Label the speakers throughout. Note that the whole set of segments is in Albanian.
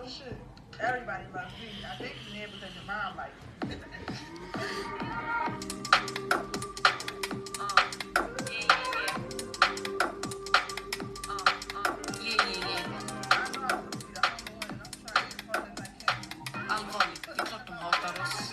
Speaker 1: shit. Everybody loves me. I think you're there because your mom likes you.
Speaker 2: Allvarligt, det är klart de hatar oss.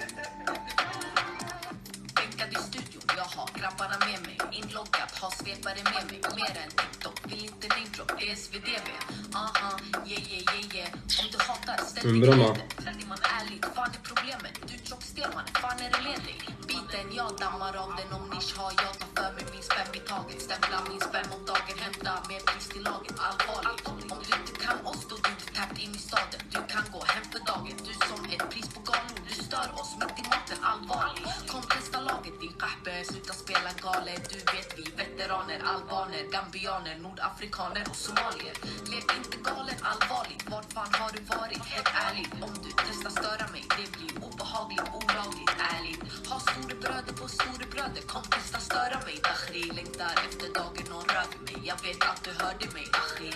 Speaker 2: Bänkad i studion, jag har grabbarna med mig. Inloggat, har svepare med mig. Mer än TikTok, vill inte namedrop, det är SVDV. Aha, yeah. Om du hatar, ställ dig glädje. Är man ärlig, fan är problemet? Du tjockstel man, fan är det ledig? Biten, jag dammar av den om nisch har jag tar för mig min spänn i taget. Stämpla min spänn om dagen, hämta mer pris till laget. Allvarligt, om du inte kan oss då du tappt in i staden. Du kan gå hem för dagen, du som ett pris på galor. Du stör oss mitt i maten, allvarligt. Kom testa laget, din kahpe, sluta spela galet. Du vet vi, veteraner, albaner, gambianer, nordafrikaner och somalier. Lek inte galen, allvarligt, vart fan har du varit? Helt ärligt, om du testar störa mig, det blir obehagligt, olagligt, ärligt. Ha storebröder på storebröder, kom testa störa mig. Achi, längtar efter dagen och rör mig. Jag vet att du hörde mig, achi.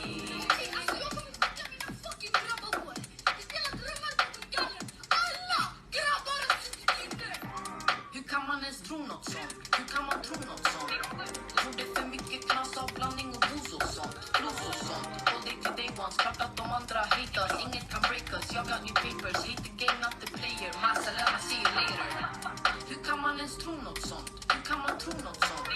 Speaker 2: Hur kan man ens tro något sånt? Hur kan man tro något sånt? Tror det för mycket knas av blandning och booze och sånt. Blues och sånt. Håll dig till day ones. Klart att de andra hate us. Inget kan break us. Jag got new papers. Hate the game, not the player. Masalama, see you later. Hur kan man ens tro något sånt? Hur kan man tro något sånt?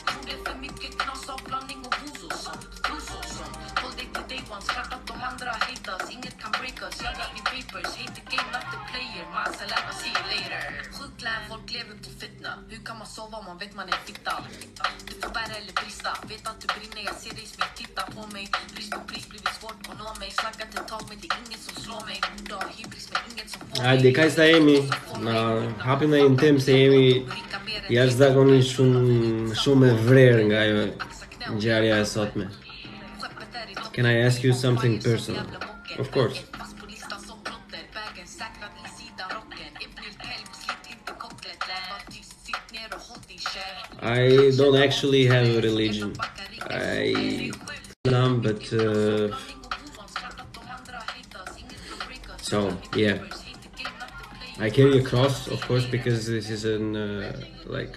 Speaker 2: Tror det för mycket knas av blandning och booze och sånt. Blues och sånt. Håll dig till day ones. Klart att de andra hate us. Inget kan break us. Jag got new papers. Hate the game, not the player. Masalama, see you later. Sjuklän, folk lever på fitna. Hur kan man sova om man vet man är fitta? Du får bära eller brista. Vet att du brinner, jag ser dig smitt. Titta på mig. Pris på pris blivit svårt att nå mig. Slaggat ett tag men det är ingen som slår mig. Borde ha hybris men inget som får mig.
Speaker 3: Hajde, kaj sa jemi, hapim në jetim se jemi jashtëzakonisht shumë e vrerë nga ajo ngjarja e sotme. Can I ask you something personal? Of course. I don't actually have a religion. Islam, but so yeah, I carry a cross, of course, because this is an like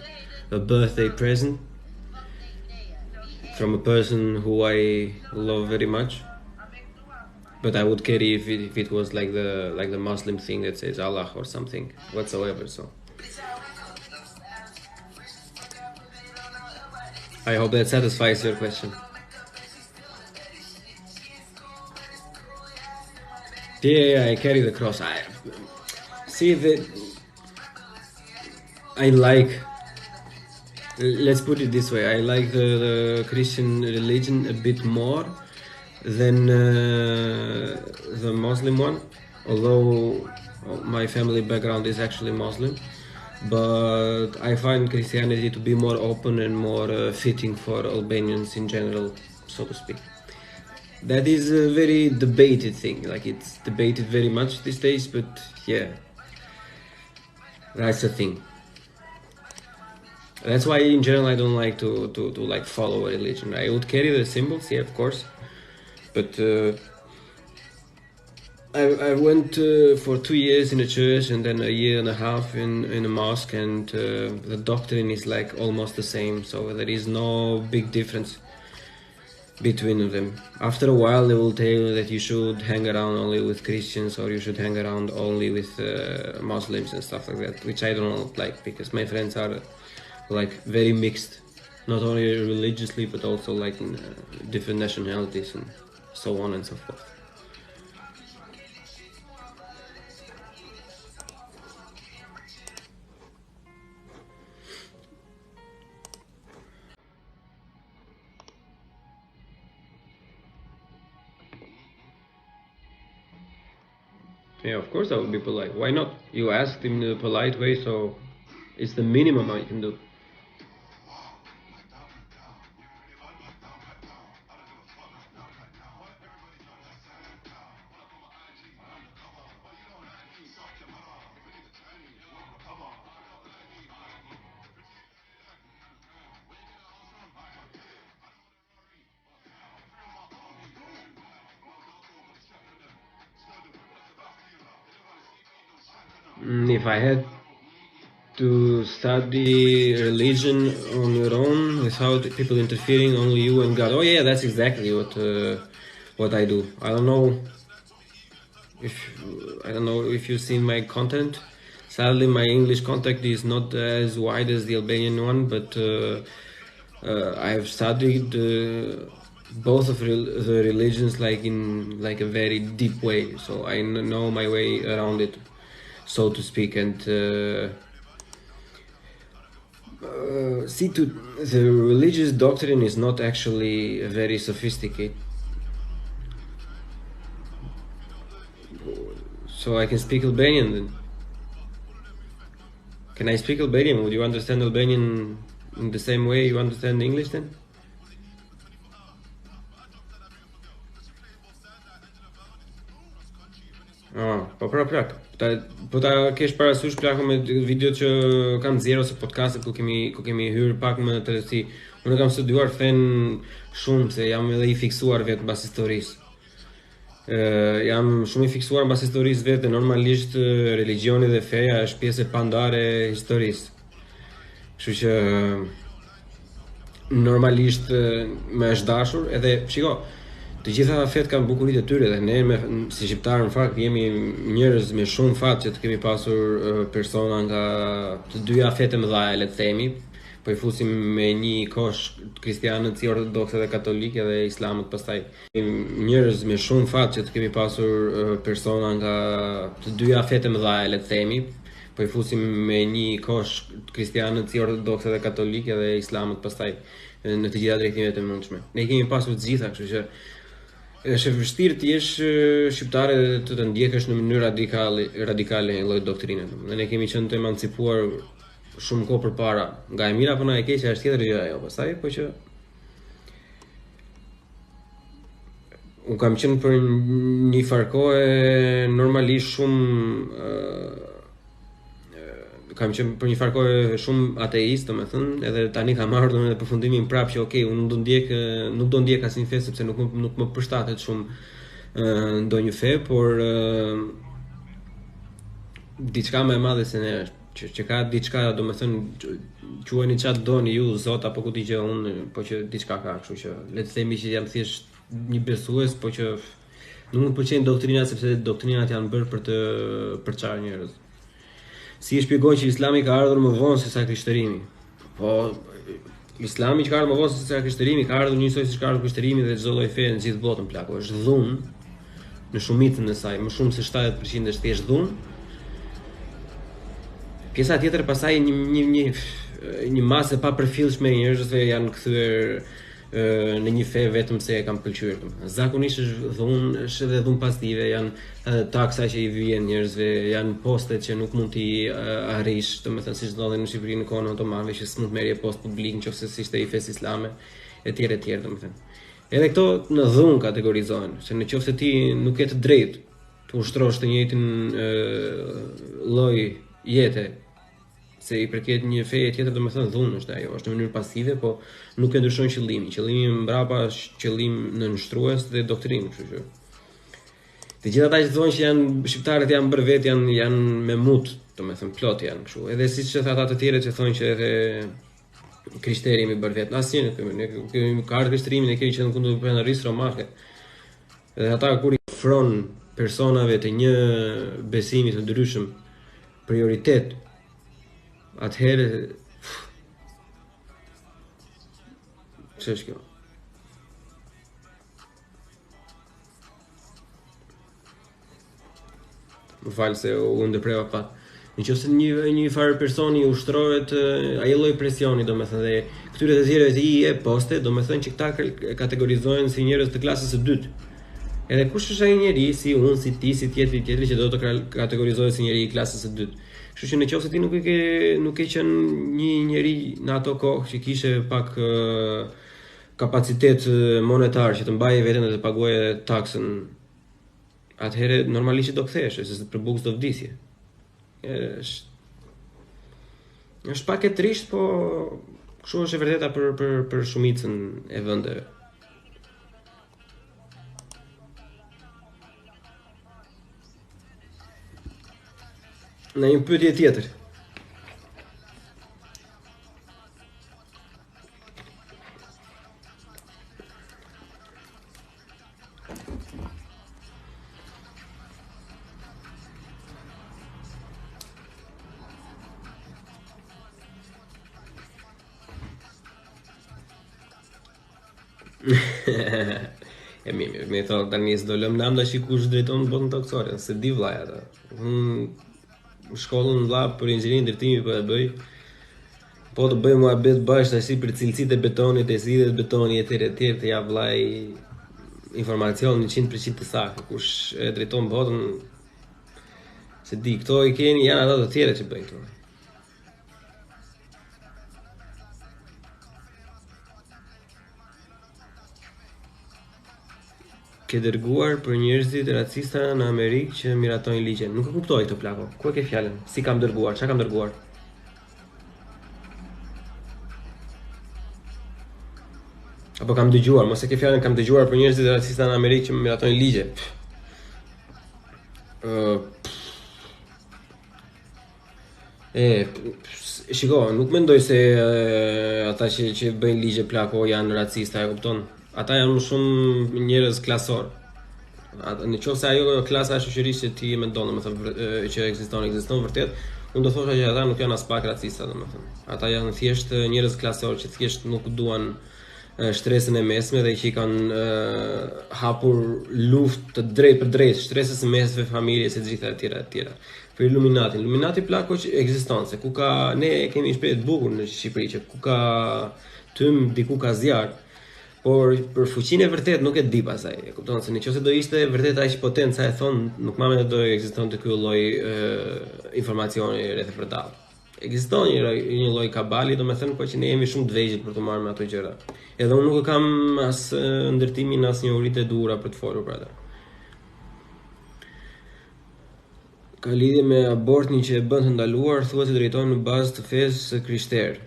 Speaker 3: a birthday present from a person who I love very much. But I would carry if it was like the Muslim thing that says Allah or something whatsoever. So I hope that satisfies your question. Yeah, I carry the cross. I see that I like, let's put it this way, I like the Christian religion a bit more than the Muslim one, although my family background is actually Muslim. But I find Christianity to be more open and more fitting for Albanians in general, so to speak. That is a very debated thing, like it's debated very much these days, but yeah, that's the thing. That's why in general I don't like to like follow a religion. I would carry the symbols, yeah, of course, but I went for 2 years in a church and then a year and a half in a mosque, and the doctrine is like almost the same, so there is no big difference between them. After a while they will tell you that you should hang around only with Christians or you should hang around only with Muslims and stuff like that, which I don't like, because my friends are like very mixed, not only religiously but also like in different nationalities and so on and so forth. Yeah, of course I would be polite. Why not? You asked in a polite way, so it's the minimum I can do. If I had to study religion on your own without people interfering, only you and God. Oh yeah, that's exactly what I do. I don't know if you've seen my content. Sadly, my English contact is not as wide as the Albanian one, but I have studied both of the religions in a very deep way, so I know my way around it, so to speak. And the religious doctrine is not actually very sophisticated. So I can speak Albanian then. Can I speak Albanian? Would you understand Albanian in the same way you understand English then? Po pra plak. Po ta kesh parasysh plakun me videot që kam nxjerr ose podcastet ku kemi hyrë pak më në tërësi. Unë kam studiuar fen shumë se jam edhe i fiksuar vetë mbas historisë. Jam shumë i fiksuar mbas historisë vetë, normalisht religioni dhe feja është pjesë e pandare e historisë. Kështu që normalisht më është dashur edhe shiko, të gjitha fet kanë bukuritë e tyre dhe ne si shqiptarë në fakt jemi njerëz me shumë fat që të kemi pasur persona nga të dyja fete mëdha, le të themi, po i fusim me një kosh kristianët si ortodokse dhe katolike dhe islamët pastaj. Njerëz me shumë fat që të kemi pasur persona nga të dyja fete mëdha, le të themi, po i fusim me një kosh kristianët si ortodokse dhe katolike dhe islamët pastaj në të gjitha drejtimet e mundshme. Ne kemi pasur të gjitha, kështu që është e vështirë të jesh shqiptare dhe të ndjekësh në mënyrë radikale një lloj doktrine. Ne kemi qenë të emancipuar shumë kohë përpara. Nga e mira puna e keqja është tjetër gjë ajo. Pastaj po që unë kam qenë për një farë kohë normalisht shumë ateist, domethënë, edhe tani kam marrë domethënë përfundimin prapë që okay, unë nuk do ndjek asnjë fe sepse nuk më përshtatet shumë ndonjë fe, por diçka më e madhe se ne është që ka diçka, domethënë quheni çfarë doni ju, Zot apo ku di që unë, po që diçka ka, kështu që le të themi që jam thjesht një besues, po që nuk më pëlqejnë doktrinat sepse doktrinat janë bërë për të përçarë njerëz. Si e shpjegoj që Islami ka ardhur më vonë se sa Krishtërimi? Po, Islami që ka ardhur më vonë se sa Krishtërimi ka ardhur njësoj siç ka ardhur Krishtërimi dhe çdo lloj fe në gjithë botën plako. Është dhunë në shumicën e saj, më shumë se 70% është thjesht dhunë. Pjesa tjetër pastaj një masë e papërfillshme e njerëzve janë kthyer në një fe vetëm se e kam pëlqyer. Zakonisht është edhe dhunë pasive, janë taksa që i vjen njerëzve, janë postet që nuk mund t'i arrish, domethënë siç ndodhen në Shqipëri në kohën otomane që s'mund të merrje post publik nëse ishte i fesë islame, etj, domethënë. Edhe këto në dhunë kategorizohen, se nëse ti nuk ke të drejtë të ushtrosh të njëjtin lloj jete se i përket një feje tjetër, domethënë dhunë është ajo, është në mënyrë pasive, po nuk e ndryshon qëllimin. Qëllimi mbrapa është qëllim nënshtrues dhe doktrinë, kështu që. Të gjithë ata që thonë që shqiptarët janë bërë vetë janë me mut, domethënë plot janë kështu. Edhe siç ata të tjerët që thonë që edhe Krishterimi bërë vetë. Asnjë ne ka ardhur Krishterimi, ne kemi qenë kundër prenërisë romake. Edhe ata kur i ofron personave të një besimi të ndryshëm prioritet, atëherë ç'është kjo? Më falë se u ndërpreva pak. Nëse një farë personi ushtrohet ai lloj presioni, domethënë dhe këtyre të tjerëve i e poste, domethënë që këta kategorizohen si njerëz të klasës së dytë. Edhe kush është ai njeri si unë, si ti, si tjetri që do të kategorizohet si njeri i klasës së dytë. Kështu që nëse ti nuk ke qenë një njeri në ato kohë që kishe pak kapacitet monetar që të mbaje veten dhe të paguaje taksën, atëherë normalisht që do kthehesh, se për bukë do vdisje. Është pak e trisht, po kështu është e vërteta për shumicën e vendeve. Në një pyetje tjetër. E mirë, me thot tani s'do lëm lambda që kush drejton botën toksore, se di vllai ata. Unë shkollën vlla për inxhinierin ndërtimi po e bëj. Po të bëj muhabet bash tash për cilësitë e betonit, e sidhet betoni etj të jap vllai informacion 100% të saktë, kush e drejton botën. Se di, këto i keni janë ata të tjerë që bëjnë këto. Ke dërguar për njerëzit racista në Amerikë që miratojnë ligjen. Nuk e kuptoj këtë plako. Ku e ke fjalën? Si kam dërguar? Çka kam dërguar? Apo kam dëgjuar, mos e ke fjalën kam dëgjuar për njerëzit racista në Amerikë që miratojnë ligje. Shiko, nuk mendoj se ata që bëjnë ligje plako janë racista, e kupton? Ata janë më shumë njerëz klasor. Në qoftë se ajo klasa e shoqërisë që ti e mendon, domethënë që ekziston vërtet, unë do thosha që ata nuk janë as pak racista, domethënë. Ata janë thjesht njerëz klasor që thjesht nuk duan shtresën e mesme dhe që i kanë hapur luftë të drejtë për drejtë, shtresës së mesme, familjes e gjitha e tjera. Për Illuminati plako që ekziston, se ku ka ne kemi shprehje të bukur në Shqipëri që ku ka tym, diku ka zjarr. Por për fuqinë e vërtet nuk e di pasaj, e kupton se nëse do ishte vërtet aq potent sa e thon, nuk më mendoj do ekzistonte ky lloj informacioni rreth e përdall. Ekziston një lloj kabali, domethënë, po që ne jemi shumë të vegjël për të marrë me ato gjëra. Edhe unë nuk e kam as ndërtimin as njohuritë e duhura për të folur për atë. Ka lidhje me abortin që e bën të ndaluar, thuhet se drejtohen në bazë të fesë krishterë.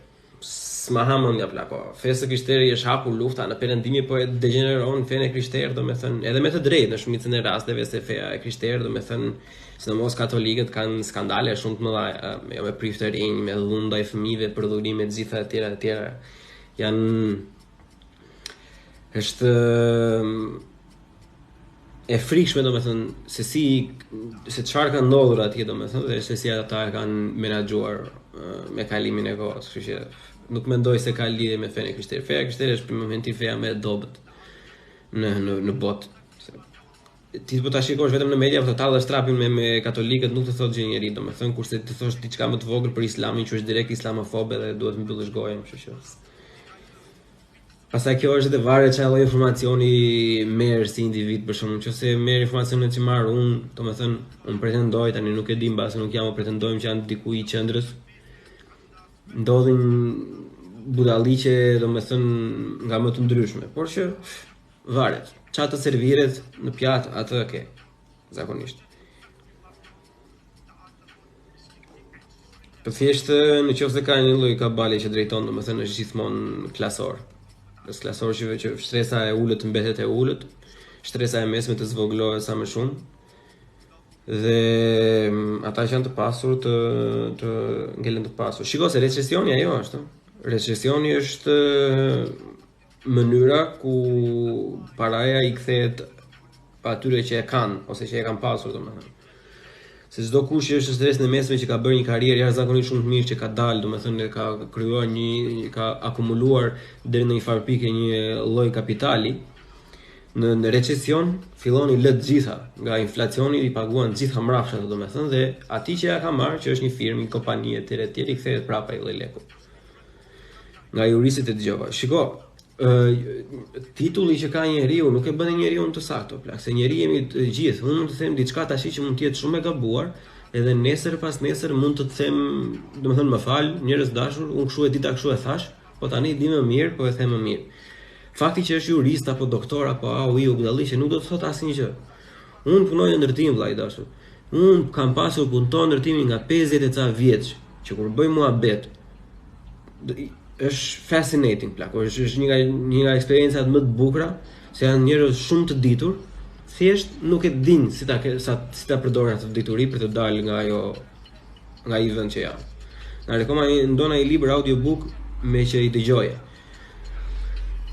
Speaker 3: S'ma hamon nga plako. Fesë krishtere i është hapur lufta në perëndimi, po e degeneron fenë e krishterë, domethënë, edhe me të drejtë në shumicën e rasteve se feja e krishterë, domethënë, sidomos katolikët kanë skandale shumë të mëdha, me priftërinj, me dhundaj fëmijëve, përdhurime të gjitha e tjera. Është e frikshme domethënë se çfarë ka ndodhur atje domethënë dhe se si ata e kanë menaxhuar me kalimin e kohës, kështu që nuk mendoj se ka lidhje me fenë krishtere. Feja krishtere është për momentin feja më e dobët në botë. Ti po ta shikosh vetëm në media, po të tallësh trapin me katolikët nuk të thotë gjë njeri, domethënë kurse të thosh diçka më të vogël për islamin që është direkt islamofob dhe duhet mbyllësh gojën, kështu që. Pastaj kjo është edhe varet çfarë lloj informacioni merr si individ, për shembull, nëse merr informacionin që marr unë, domethënë, unë pretendoj tani nuk e di mbase nuk jam, pretendojmë që janë diku I qendrës. Ndodhin budalliqe, domethënë, nga më të ndryshme, por që varet. Çfarë të serviret në pjatë, atë ke, zakonisht. Për thjesht, nëse ka një lloj kabali që drejton, domethënë është gjithmonë klasor. Është klasor që shtresa e ulët mbetet e ulët, shtresa e mesme të zvogëlohet sa më shumë. Dhe ata që janë të pasur të ngelen të pasur. Shiko se recesioni ajo është. Recesioni është mënyra ku paraja I kthehet atyre që e kanë ose që e kanë pasur, domethënë. Se çdo kush që është stres në mesme që ka bërë një karrierë jashtëzakonisht shumë të mirë, që ka dalë, domethënë ka krijuar ka akumuluar deri në një farë pike një lloj kapitali, në recesion fillon I lë të gjitha, nga inflacioni I paguan të gjitha mrapshat, domethënë, dhe atij që ja ka marrë, që është një firmë, një kompani etj, I kthehet prapa I lloj leku. Nga jurisit e dëgjova. Shiko, titulli që ka njeriu nuk e bën njeriu të saktë, plak, se njeriu jemi të gjithë. Unë mund të them diçka tash që mund të jetë shumë e gabuar, edhe nesër pas nesër mund të them, domethënë më fal, njerëz dashur, unë kështu e dita kështu e thash, po tani di më mirë, po e them më mirë. Fakti që është jurist apo doktor apo budalliqe nuk do të thotë asnjë gjë. Unë punoj në ndërtim, vllai dashur. Unë kam pasur punton ndërtimi nga 50 e ca vjeç, që kur bëj muhabet është fascinating plak, është një nga eksperiencat më të bukura, se janë njerëz shumë të ditur, thjesht nuk e din si ta përdorin atë dituri për të dalë nga ajo nga ai vend që jam. Na rekomandon ai libër audiobook me që i dëgjoje.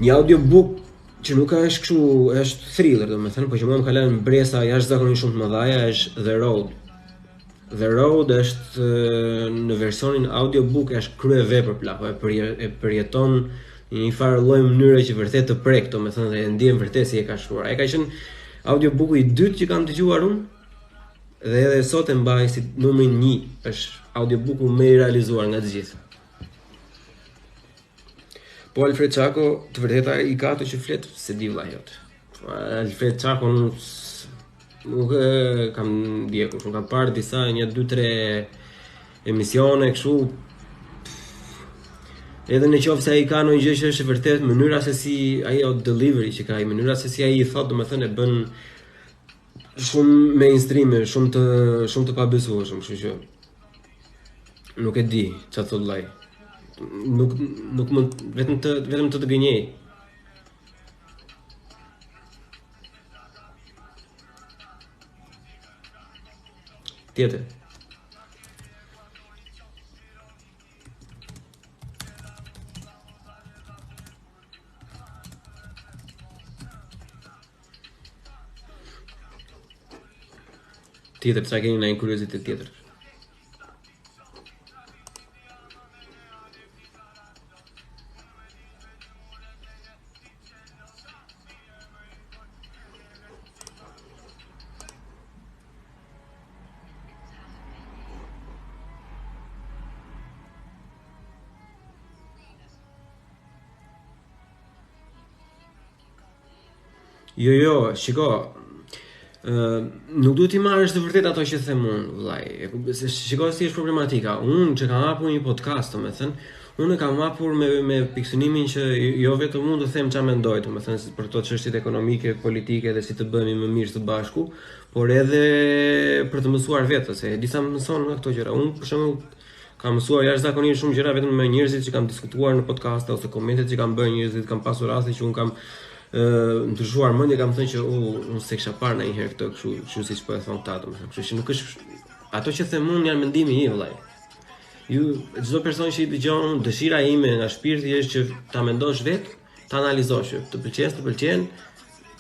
Speaker 3: Një audiobook që nuk është kështu, është thriller domethënë, por që mua më ka lënë mbresa jashtëzakonisht shumë të mëdha, është The Road. The Road është në versionin audiobook është kryevepër plako, e përjeton në një farë lloj mënyre që vërtet të prek, domethënë dhe e ndjen vërtet si e ka shkruar. Ai ka qenë audiobooku i dytë që kam dëgjuar unë, dhe edhe sot e mbaj si numrin 1, është audiobooku më i realizuar nga të gjithë. Po Alfred Çako, të vërteta i ka ato që flet, se di vëlla jot. Alfred Çako nuk kam ndjekur, shumë kam parë disa 1, 2, 3 emisione kështu. Edhe në qoftë se ai ka ndonjë gjë që është vërtet mënyra se si ai delivery që ka, mënyra se si ai i thot, domethënë e bën shumë mainstream, shumë të pabesueshëm, kështu që nuk e di çfarë thot vllai. Nuk mund vetëm të gënjej. Tjetër. Tjetër, çka keni ndonjë kuriozitet tjetër? Jo, shiko, nuk duhet t'i marrësh të vërtet ato që them unë, vllai. Shiko si është problematika. Unë që kam hapur një podcast, domethënë, unë e kam hapur me piksënimin që jo vetëm unë të them çfarë mendoj, domethënë për këto çështjet ekonomike, politike dhe si të bëhemi më mirë së bashku, por edhe për të mësuar vetë, se disa mëson nga këto gjëra. Unë për shembull kam mësuar jashtëzakonisht shumë gjëra vetëm me njerëzit që kam diskutuar në podcast ose komentet që kam bërë njerëzit, kam pasur raste që unë kam ndryshuar mendje, kam thënë që unë s'e kisha parë ndonjëherë këtë kështu siç po e thon ta, domethënë, kështu që nuk është ato që them unë janë mendimi im, vllai. Çdo person që i dëgjon, dëshira ime nga shpirti është që ta mendosh vetë, ta analizosh, të pëlqen,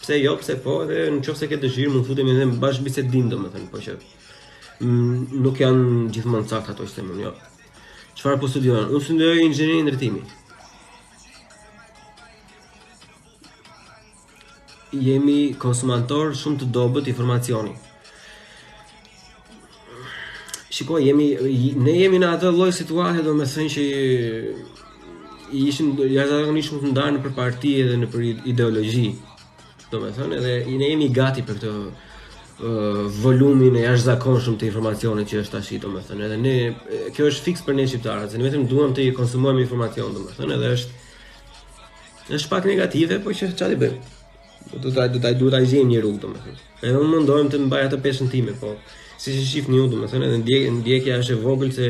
Speaker 3: pse jo, pse po, dhe nëse ke dëshirë mund futemi edhe në bashkëbisedim, domethënë, po që nuk janë gjithmonë saktë ato që them unë, jo. Çfarë po studion? Unë studioj inxhinierinë ndërtimi. Jemi konsumator shumë të dobët informacioni. Shiko, ne jemi në atë lloj situate, domethënë që ishin jashtëzakonisht shumë të ndarë nëpër parti edhe nëpër ideologji. Domethënë, edhe ne jemi gati për këtë volumin e jashtëzakonshëm të informacionit që është tash, domethënë. Edhe ne, kjo është fiks për ne shqiptarët, se ne vetëm duam të konsumojmë informacion, domethënë, edhe është pak negative, po që çfarë bëjmë? Duhet ta gjejmë një rrugë, domethënë. Edhe unë mundohem të mbaj atë peshën time, po siç e shihni ju, domethënë, edhe ndjekja është e vogël se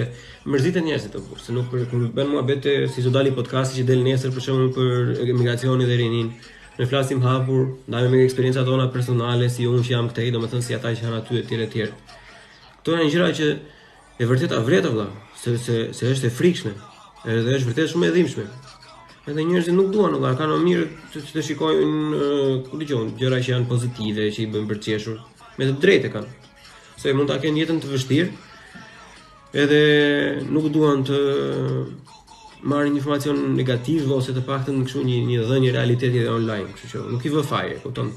Speaker 3: mërziten njerëzit apo, se nuk kur bën muhabete si do dali podcasti që del nesër për shembull për emigracionin dhe rinin. Ne flasim hapur, ndajmë me eksperiencat tona personale, si unë që jam këtej, domethënë si ata që janë aty etj. Këto janë gjëra që e vërtet avret vëlla, se është e frikshme. Edhe është vërtet shumë e dhimbshme. Edhe njerëzit nuk duan, vëlla, kanë më mirë të shikojnë, ku dëgjojnë, gjëra që janë pozitive, që i bëjnë për të qeshur, me të drejtë kanë. Se mund ta kenë jetën të vështirë, edhe nuk duan të marrin informacion negativ ose të paktën kështu një dhënie realiteti edhe online, kështu që nuk i vë fare, kupton?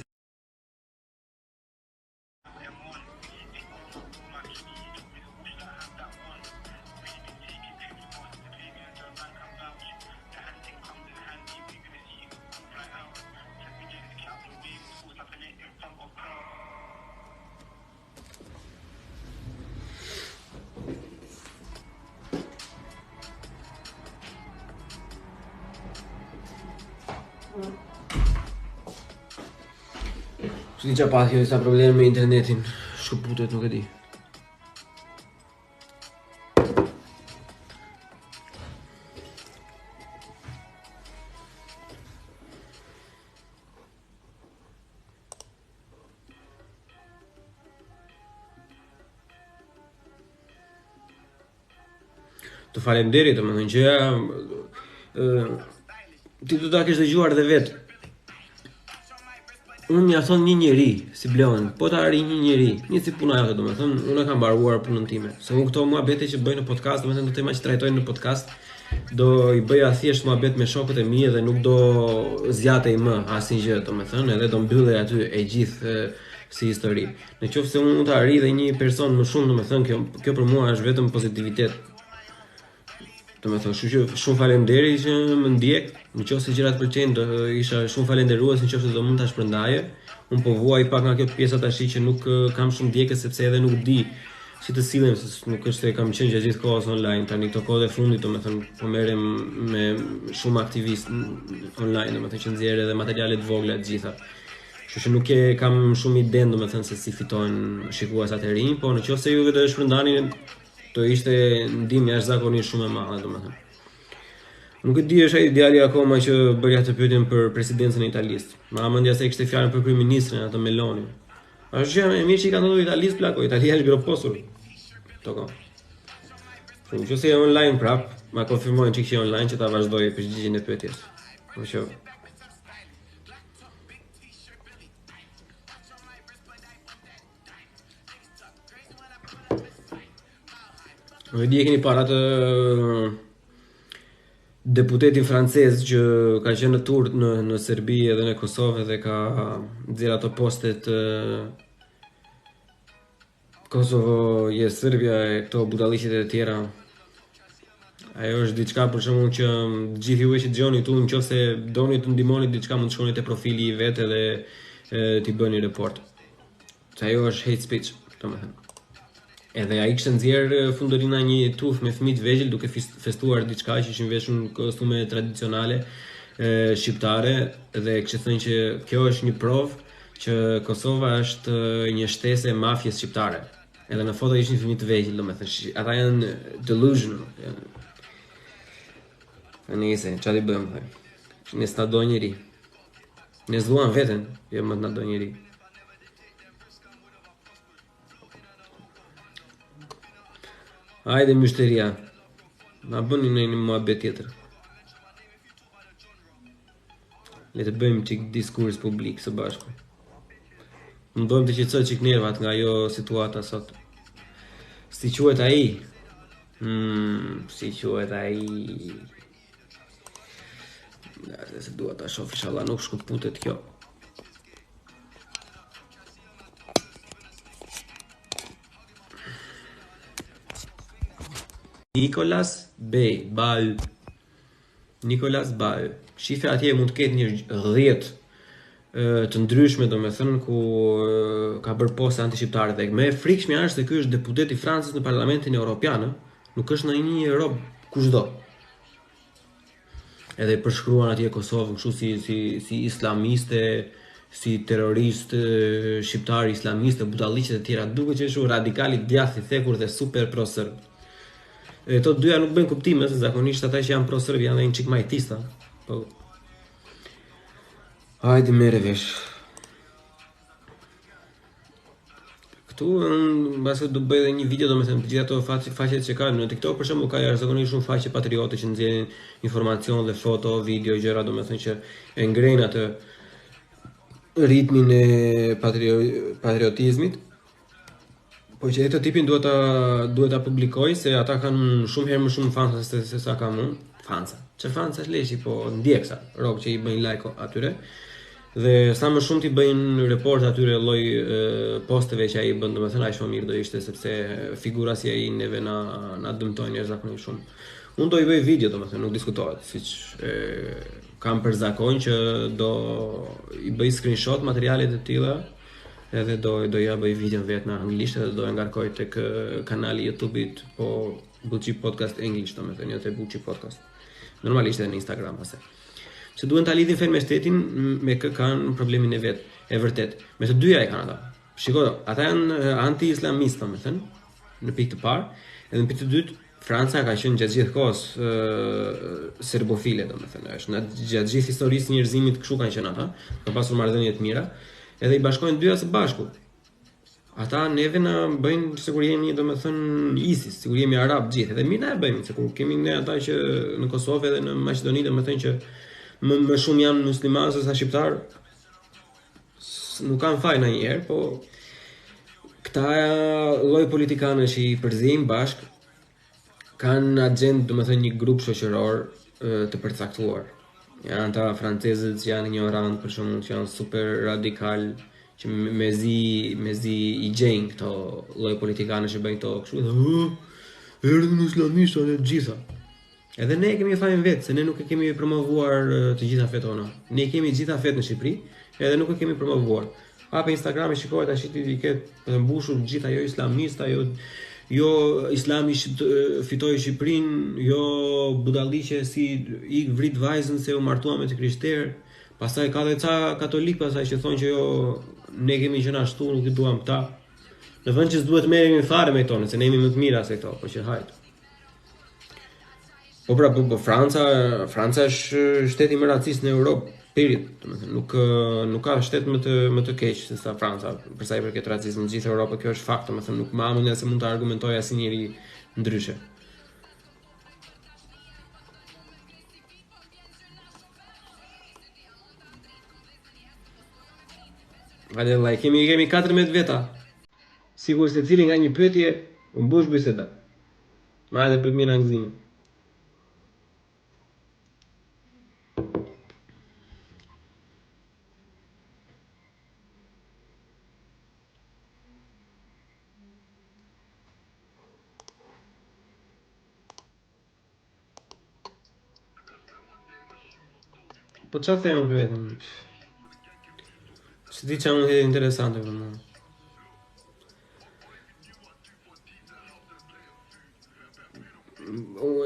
Speaker 3: Shdi që pas kjo disa probleme me internetin, shkëputet, nuk e di. Të falenderit, domethënë që ti do ta kesh dëgjuar edhe vetë. Unë mjafton një njeri, si Bleon, po ta arri një njeri, një si puna jote domethënë, unë kam mbaruar punën time. Se unë këto muhabete që bëj në podcast, domethënë do tema që trajtojnë në podcast, do i bëja thjesht muhabet me shokët e mi dhe nuk do zjatej më asnjë, domethënë, edhe do mbyllej aty e gjithë si histori. Në qoftë se unë mund të arri dhe një person më shumë, domethënë, kjo për mua është vetëm pozitivitet. Domethënë, shumë faleminderit që më ndjek. Nëse gjërat pëlqejnë, do isha shumë falënderues nëse do mund ta shpërndaje. Unë po vuaj pak nga kjo pjesa tash që nuk kam shumë ndjekës sepse edhe nuk di si të sillem, se nuk është se kam qenë gjatë gjithë kohës online. Tani këto kohë e fundit, domethënë, po merrem me shumë aktivistë online, domethënë që nxjerr edhe materiale të vogla të gjitha. Kështu që nuk kam shumë ide, domethënë, se si fitojnë shikuesat e rinj, po nëse ju do të shpërndani, do ishte ndihmë jashtëzakonisht shumë e madhe, domethënë. Nuk e di është ai djali akoma që bëri atë pyetjen për presidencën e Italisë. Ma mendja se kishte fjalën për kryeministrin atë Meloni. Është gjë e mirë që i ka ndodhur Italisë plako, Italia është groposur. Toko. Nëse je online prap, ma konfirmojnë çik që online që ta vazhdoj përgjigjen e pyetjes. Po që Në di e keni para të deputetin francez që ka qenë në tur në Serbi edhe në Kosovë dhe ka nxjerr ato postet Kosovo je Serbia e këto budalliqet e tjera. Ajo është diçka për shembull që gjithë ju që dëgjoni këtu, nëse doni të ndihmoni diçka mund të shkoni te profili i vet edhe t'i bëni report. Se ajo është hate speech, domethënë. Edhe ai kishte nxjerr fundorina një tuf me fëmijë të vegjël duke festuar diçka që ishin veshur në kostume tradicionale shqiptare dhe kishte thënë që kjo është një provë që Kosova është një shtesë e mafjes shqiptare. Edhe në foto ishin fëmijë të vegjël, domethënë ata janë delusional. Nëse çfarë bëjmë? Ne s'na do njëri. Ne s'duan veten, jo më të na do njëri. Hajde myshteria, na bëni në një muhabet tjetër. Le të bëjmë çik diskurs publik së bashku. Mundojmë të qetësoj çik nervat nga ajo situata sot. Si quhet ai? Si quhet ai? Se dua ta shoh, inshallah nuk shkëputet kjo. Nicolas Ball. Nicolas Ball. Shifra atje mund të ketë një 10 të ndryshme, domethënë, ku ka bërë posta anti-shqiptare dhe më e frikshme është se ky është deputet i Francës në Parlamentin Evropian, nuk është në një rob kushdo. Edhe përshkruan atje Kosovën kështu si islamiste, si terrorist shqiptar islamiste, budalliqet e tjera, duke që është radikali djathtë i thekur dhe super pro serb. Këto dyja nuk bëjnë kuptime, se zakonisht ata që janë pro serb janë një çik majtista. Po. Hajde merre vesh. Këtu mbase do bëj edhe një video, domethënë të gjitha ato faqet që kanë në TikTok, për shembull, ka jashtëzakonisht shumë faqe patriote që nxjerrin informacion dhe foto, video, gjëra, domethënë që e ngrejnë atë ritmin e patriotizmit. Po që këtë tipin duhet ta publikoj, se ata kanë shumë herë më shumë fansa se sa kam unë. Fansa. Që fansa është leshi, po ndjeksa, rob që i bëjnë like atyre. Dhe sa më shumë t'i bëjnë report atyre lloj posteve që ai bën, domethënë aq më mirë do ishte, sepse figura si ai neve na dëmtojnë jashtëzakonisht shumë. Unë do i bëj video, domethënë nuk diskutohet, siç kam për zakon që do i bëj screenshot materialet e tilla. Edhe do ja bëj video vetë në anglisht edhe do e ngarkoj tek kanali YouTube-it, po Buçi Podcast English, domethënë jo te Buçi Podcast. Normalisht edhe në Instagram pastaj. Se duhen ta lidhin fen me shtetin, me kë kanë problemin e vet, e vërtet. Me të dyja e kanë ata. Shikoj, ata janë anti-islamistë, domethënë, në pikë të parë, edhe në pikë të dytë, Franca ka qenë gjatë gjithë kohës serbofile, domethënë, është gjatë gjithë historisë së njerëzimit kështu kanë qenë ata, ka pasur marrëdhënie të mira. Edhe i bashkojnë dyja së bashku. ata neve na bëjnë sikur jemi domethënë ISIS, sikur jemi arab gjithë. Edhe mirë na e bëjmë, sikur kemi ne ata që në Kosovë edhe në Maqedoni domethënë që më shumë janë muslimanë se sa shqiptar. Nuk kanë faj ndonjëherë, po këta lloj politikanë që i përzijnë bashk kanë agjend, domethënë një grup shoqëror të përcaktuar. Janë ata francezët që janë ignorant, për shembull, që janë super radikal, që mezi i gjejnë këto lloj politikanë që bëjnë këto kështu. Erdhën islamishtë të gjitha. Edhe ne kemi fajin vetë, se ne nuk e kemi promovuar të gjitha fetë tona. Ne kemi gjitha fetë në Shqipëri, edhe nuk e kemi promovuar. Hape Instagram e shikohet tash ti i ketë të mbushur gjitha jo islamista, jo islami fitoi Shqipërinë, jo budalliqe si i vrit vajzën se u martua me të krishterë. Pastaj ka dhe ca katolik pastaj që thonë që jo ne kemi qenë ashtu, nuk i duam këta. Në vend që s'duhet merremi fare me tonë, se ne jemi më të mira se këto, po që hajt. Po pra, po Franca është shteti më racist në Europë, period. Domethënë nuk ka shtet më të keq se sa Franca, për sa i përket racizmit në gjithë Europën, kjo është fakt, domethënë nuk më amun se mund ta argumentoj asnjëri ndryshe. Hajde vllai, kemi 14 veta. Sigur se cili nga një pyetje u mbush biseda. Ma edhe për mirë angëzime. Po çfarë them vetëm? Si di që unë e interesante për mua.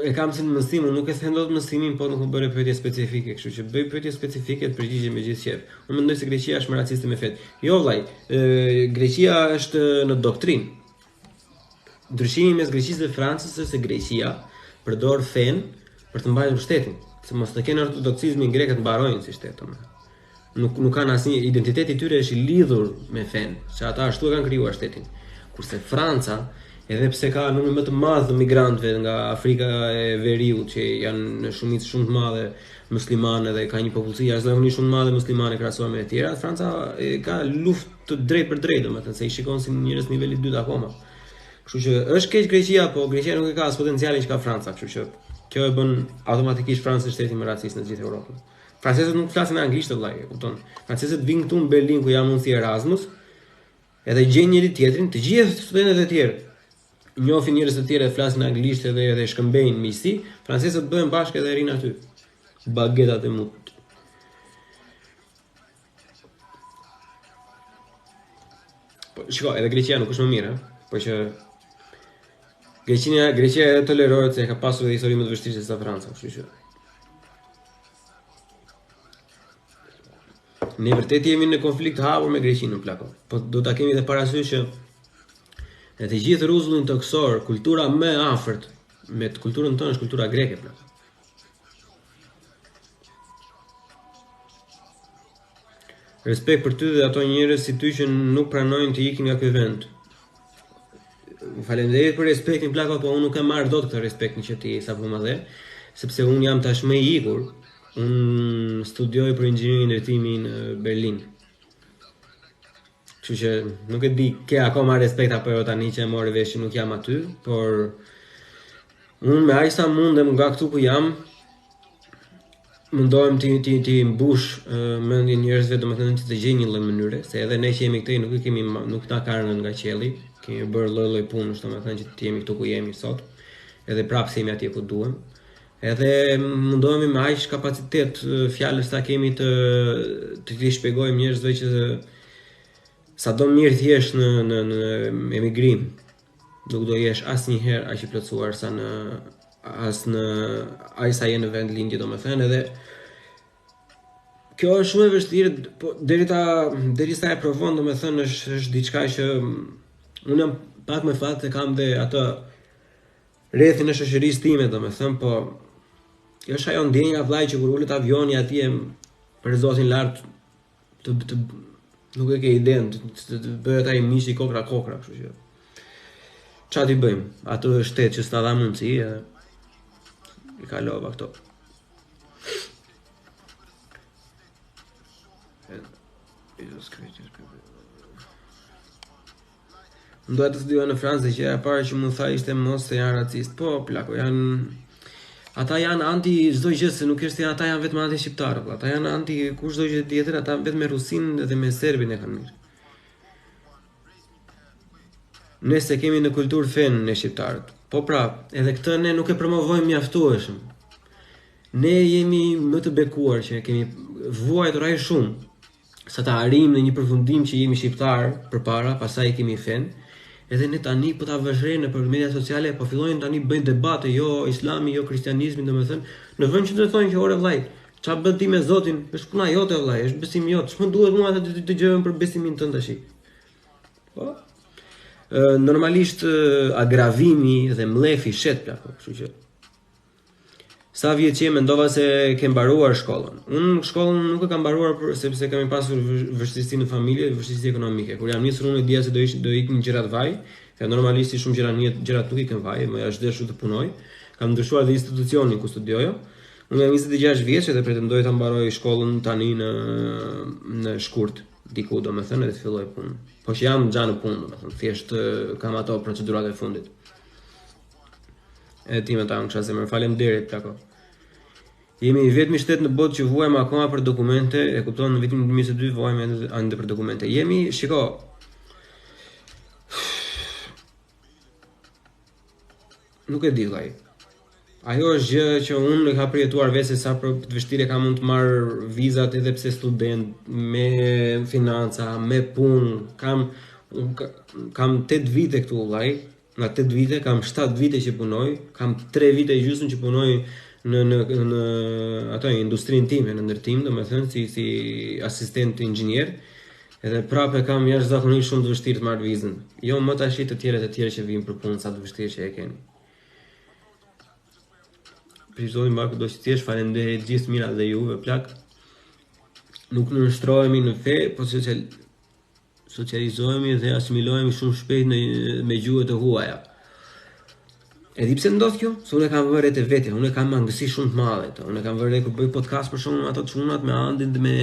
Speaker 3: E kam si në mësim, unë nuk e them dot mësimin, po nuk më bëre pyetje specifike, kështu që bëj pyetje specifike të përgjigjem me gjithë qef. Unë mendoj se Greqia është më raciste me fetë. Jo vllai, Greqia është në doktrinë. Ndryshimi mes Greqisë dhe Francës është se Greqia përdor fen për të mbajtur shtetin, se mos të kenë ortodoksizmin grek të mbarojnë si shtet. Nuk kanë asnjë identiteti i tyre është i lidhur me fen, që ata ashtu e kanë krijuar shtetin. Kurse Franca, edhe pse ka numër më të madh të migrantëve nga Afrika e Veriut që janë në shumicë shumë të madhe muslimane dhe ka një popullsi jashtëzakonisht shumë të madhe muslimane krahasuar me të tjera, Franca ka luftë të drejtë për drejtë, domethënë se i shikon si njerëz niveli 2 akoma. Kështu që është keq Greqia, po Greqia nuk e ka as potencialin që ka Franca, kështu që kjo e bën automatikisht Francën shtetin më racist në gjithë Europën. Francezët nuk flasin anglisht vllai, kupton? Francezët vinë këtu në Berlin ku janë mundsi Erasmus, edhe gjejnë njëri tjetrin, të gjithë studentët e tjerë njohin njerëz të tjerë që flasin anglisht edhe shkëmbejnë miqësi, francezët bëhen bashkë edhe rinë aty. Bagetat e mut. Po shiko, edhe Greqia nuk është më mirë, po që Greqia e tolerohet se ka pasur edhe histori më të vështirë se sa Franca, kështu që ne vërtet jemi në konflikt të hapur me Greqinë në plako, po do ta kemi edhe parasysh që në të gjithë rrezullin toksor, kultura më e afërt me kulturën tonë është kultura greke plako. Respekt për ty dhe ato njerëz si ty që nuk pranojnë të ikin nga ky vend. Faleminderit për respektin plako, po unë nuk e marr dot këtë respektin që ti sapo më dhe, sepse unë jam tashmë i ikur. Unë studioj për inxhinieri ndërtimi në Berlin. Kështu që nuk e di, ke akoma respekt apo jo tani që e morë vesh që nuk jam aty, por unë me aq sa mundem nga këtu ku jam, mundohem ti mbush mendjen njerëzve, domethënë që të gjejnë një lloj mënyre, se edhe ne që jemi këtu nuk na ka rënë nga qielli, kemi bërë lloj punësh, domethënë që të jemi këtu ku jemi sot, edhe prapë jemi atje ku duhem. Edhe mundohemi me aq kapacitet fjalës sa kemi të t'i shpjegojmë njerëzve që sado mirë të jesh në emigrim, nuk do jesh asnjëherë aq i plotësuar sa në aq sa je në vend lindje, domethënë, edhe kjo është shumë e vështirë, po derisa e provon, domethënë është diçka që unë jam pak më fat se kam dhe atë rrethin e shoqërisë time, domethënë, po kjo është ajo ndjenja vllai që kur ulet avioni atje për zotin lart Nuk e ke iden, të bëhet ai mishi kokra, kështu që. Qa t'i bëjmë? Ato është shtet që s'na dha mundësi, i kalova këto. Ndoja të studioja në Francë dhe që e parë që më tha ishte mos se janë racist. Po, plako, ata janë anti çdo gjë, se nuk është se ata janë vetëm anti shqiptarë, ata janë anti çdo gjë tjetër, ata vetëm me rusin dhe me serbin e kanë mirë. Ne se kemi në kulturë fen në shqiptarët. Po pra, edhe këtë ne nuk e promovojmë mjaftueshëm. Ne jemi më të bekuar që kemi vuajtur aq shumë sa ta arrijmë në një përfundim që jemi shqiptar përpara, pastaj kemi fen. Edhe ne tani po ta vëzhrejmë nëpër media sociale, po fillojnë tani bëjnë debate, jo islami, jo kristianizmi, domethënë, në vend që të thonë që ore vllai, ç'a bën ti me Zotin? Është puna jote vllai, është besimi jot. Ç'më duhet mua të dëgjojmë për besimin tënd tash? Po. Normalisht agravimi dhe mlefi shet plako, kështu që sa vjet që mendova se ke mbaruar shkollën. Unë shkollën nuk e kam mbaruar sepse kemi pasur vështirësi në familje, vështirësi ekonomike. Kur jam nisur unë dija se do ikin gjërat vaj, që normalisht shumë gjërat nuk ikën vaj, më është dëshur të punoj. Kam ndryshuar dhe institucionin ku studioja. Unë jam 26 vjeç dhe pretendoj ta mbaroj shkollën tani në shkurt, diku domethënë edhe të filloj punë. Po që jam gjatë në punë, domethënë, thjesht kam ato procedurat e fundit. E ti me ta në qasë, më faleminderit plako. Jemi vetëmi shtet në botë që vuajmë akoma për dokumente, e kupton në vitin 2022 vuajmë ende për dokumente. Jemi, shiko, nuk e di vllai. Ajo është gjë që unë e ka përjetuar vetë sa për të vështirë ka mund të marr vizat edhe pse student, me financa, me punë. Kam 8 vite këtu vllai. Nga 8 vite kam 7 vite që punoj, kam 3 vite gjysmë që punoj në ato industrinë time, në ndërtim, domethënë si asistent inxhinier. Edhe prapë kam jashtëzakonisht shumë të vështirë të marr vizën. Jo më tash të tjerë që vijnë për punë sa të vështirë që e keni. Prizojmë Marko do të thjesht faleminderit gjithë mirat dhe juve plak. Nuk nënshtrohemi në fe, po socializohemi dhe asimilohemi shumë shpejt me gjuhët e huaja. E di pse ndodh kjo? Se unë kam vënë të vetë, unë kam mangësi shumë të madhe. Unë kam vënë kur bëj podcast për shkakun ato çunat me Andin dhe me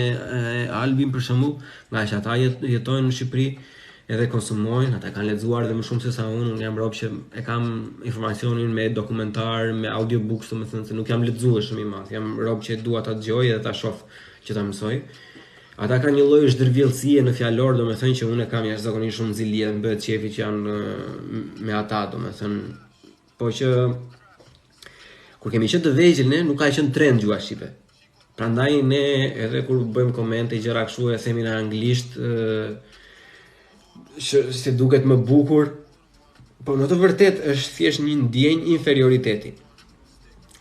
Speaker 3: Albin për shembull, nga që ata jetojnë në Shqipëri edhe konsumojnë, ata kanë lexuar dhe më shumë se sa unë jam rob që e kam informacionin me dokumentar, me audiobooks, domethënë se nuk jam lexuar shumë i madh, jam rob që dua ta dëgjoj dhe ta shoh që ta mësoj. Ata kanë një lloj zhdërvjellësie në fjalor, domethënë që unë kam jashtëzakonisht shumë zili, më bëhet qefi që janë me ata, domethënë. Po që kur kemi qenë të vegjël ne nuk ka qenë trend gjua shqipe. Prandaj ne edhe kur bëjmë komente gjëra kështu e themi në anglisht, se duket më bukur, po në të vërtet është thjesht një ndjenjë inferioriteti.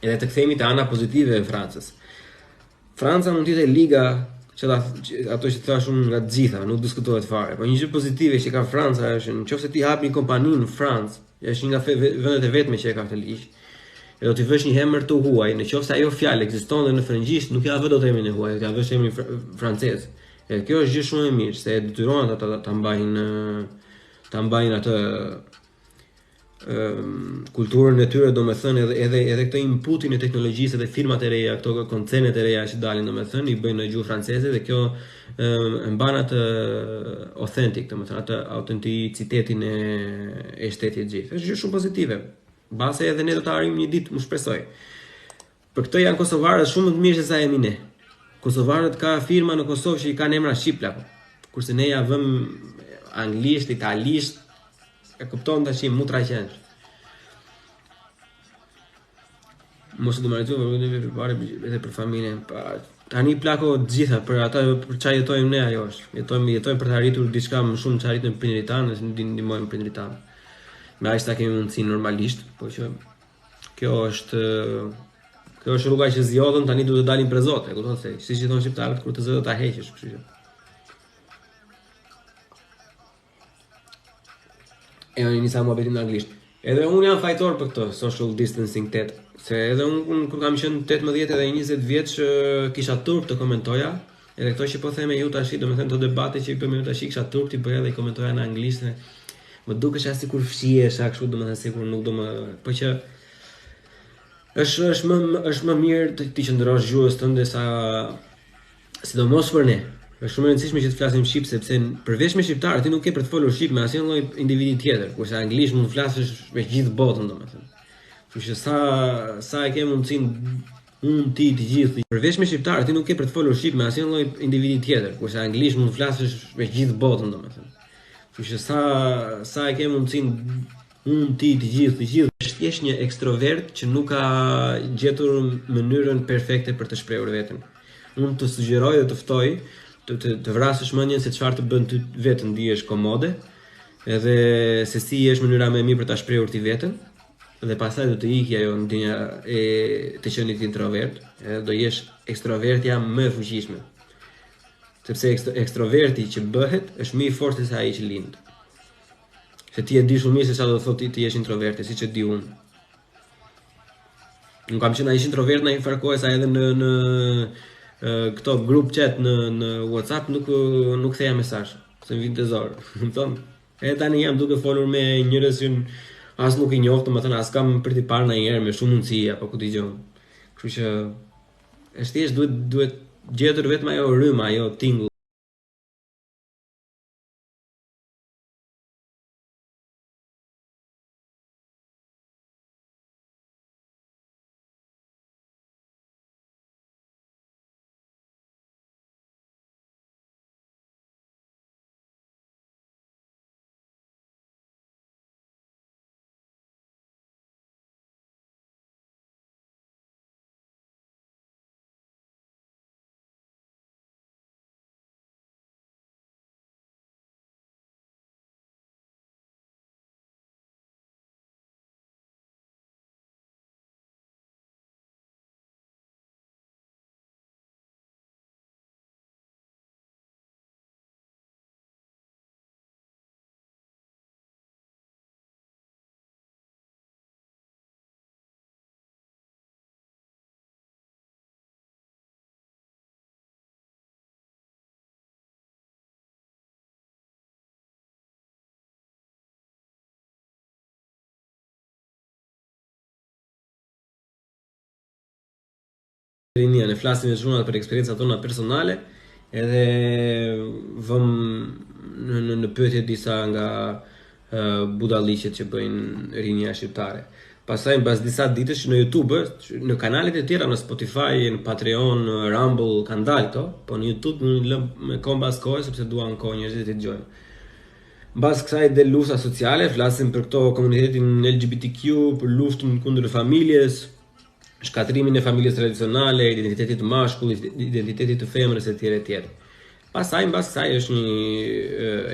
Speaker 3: Edhe të kthehemi te ana pozitive e Francës. Franca mund të jetë liga ato që thash unë nga të gjitha, nuk diskutohet fare. Po një gjë pozitive që ka Franca është nëse ti hap një kompani në Francë, është një nga vendet e vetme që e ka këtë ligj. E do t'i vësh një emër të huaj, nëse ajo fjalë ekziston dhe në frëngjisht, nuk ja vë dot emrin e huaj, ja vësh emrin francez. E kjo është gjë shumë e mirë, se detyron ata ta mbajnë atë kulturën e tyre, domethënë edhe këtë inputin e teknologjisë dhe firmat e reja, këto koncernet e reja që dalin domethënë i bëjnë në gjuhë franceze dhe kjo e mban atë authentic, domethënë atë autenticitetin e shtetit gjithë. Është gjë shumë pozitive. Mbase edhe ne do ta arrijmë një ditë, më shpresoj. Për këtë janë kosovarët shumë më të mirë se sa jemi ne. Kosovarët ka firma në Kosovë që i kanë emra shqip, kurse ne ja vëm anglisht, italisht, e kupton tash mutra qenë. Mos e do marrëzoj për parë edhe për familjen. Tani plako të gjitha për ata për çfarë jetojmë ne ajo është. Jetojmë për të arritur diçka më shumë çfarë arritën prindërit tanë, ne ndihmojmë prindërit tanë. Me aq sa kemi mundësi normalisht, po që kjo është rruga që zgjodhën, tani duhet të dalin për Zot, e kupton se siç i thon shqiptarët kur të zë do ta heqësh, kështu që. E unë nisa muhabetin në anglisht. Edhe unë jam fajtor për këtë social distancing 8, se edhe unë kur kam qenë 18 edhe 20 vjeç kisha turp të komentoja, Edhe këto që po theme ju tash, domethënë to debate që këto me tash kisha turp ti bëja dhe i komentoja në anglisht. Më dukesh as sikur fshihesh kështu, domethënë sikur nuk do më, po që është më mirë të ti qëndrosh gjuhës tënde sa sidomos për ne. Është shumë e rëndësishme që të flasim shqip sepse përveç me shqiptar ti nuk ke për të folur shqip me asnjë lloj individi tjetër, kurse anglisht mund të flasësh me gjithë botën domethënë. Kështu që sa e ke mundsinë unë ti të gjithë. Përveç me shqiptar ti nuk ke për të folur shqip me asnjë lloj individi tjetër, kurse anglisht mund të flasësh me gjithë botën domethënë. Kështu që sa e ke mundsinë unë ti të gjithë. Është thjesht një ekstrovert që nuk ka gjetur mënyrën perfekte për të shprehur veten. Unë të sugjeroj dhe të ftoj të vrasësh mendjen se çfarë të bën ty vetën ndihesh komode, edhe se si është mënyra më e mirë për ta shprehur ti veten, dhe pastaj do të ikë ajo ndjenja e të qenit introvert, edhe do jesh ekstrovertja më e fuqishme. Sepse ekstroverti që bëhet është më i fortë se ai që lind. Se ti e di shumë mirë se çfarë do thotë ti të jesh introvert, siç e di unë. Nuk kam qenë ai introvert në një farë kohë sa edhe në këto group chat në WhatsApp nuk theja mesazh, se më vinte zor. Më thon, tani jam duke folur me njerëz që as nuk i njoh, domethënë as kam për t'i parë ndonjëherë me shumë mundësi apo ku dëgjon. Kështu që është thjesht duhet gjetur vetëm ajo rrymë, ajo tingull. Ne flasim me shumë për eksperiencat tona personale, edhe vëm në pyetje disa nga budalliqet që bëjnë rinja shqiptare. Pastaj mbas disa ditësh në YouTube, në kanalet e tjera, në Spotify, në Patreon, në Rumble kanë dalë këto, po në YouTube nuk lëm me kohë mbas kohë sepse duan kohë njerëzit të dëgjojnë. Mbas kësaj del lufta sociale, flasim për këto komunitetin LGBTQ, për luftën kundër familjes, shkatrimin e familjes tradicionale, identitetit të mashkullit, identitetit të femrës etj. Pastaj mbas kësaj është një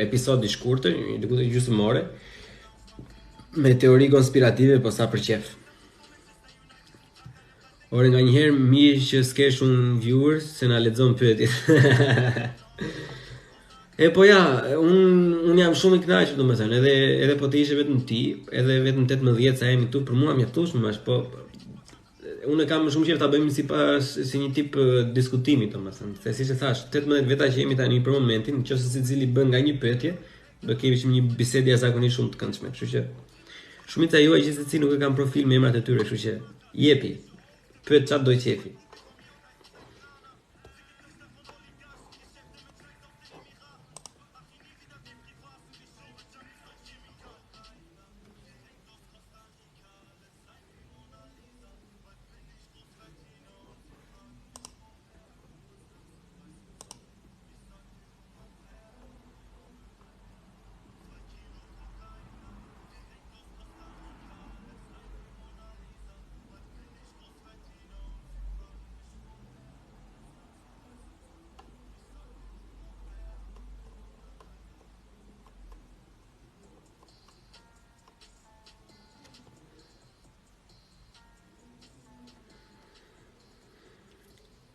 Speaker 3: episod i shkurtër, diku të gjysmore, me teori konspirative po sa për qef. Ore nganjëherë mirë që s'ke shumë viewers se na lexon pyetjet. Po ja, unë jam shumë i kënaqur domethënë, edhe po të ishe vetëm ti, edhe vetëm 18 sa jemi këtu, për mua mjaftueshëm është, po unë kam shumë qejf ta bëjmë si një tip diskutimi domethënë, se siç e thash, 18 veta që jemi tani për momentin, nëse secili bën nga një pyetje, do kemi një bisedë jashtëzakonisht shumë të këndshme, kështu që shumica juaj që secili nuk e kanë profil me emrat e tyre, kështu që jepi, pyet çfarë do qefi.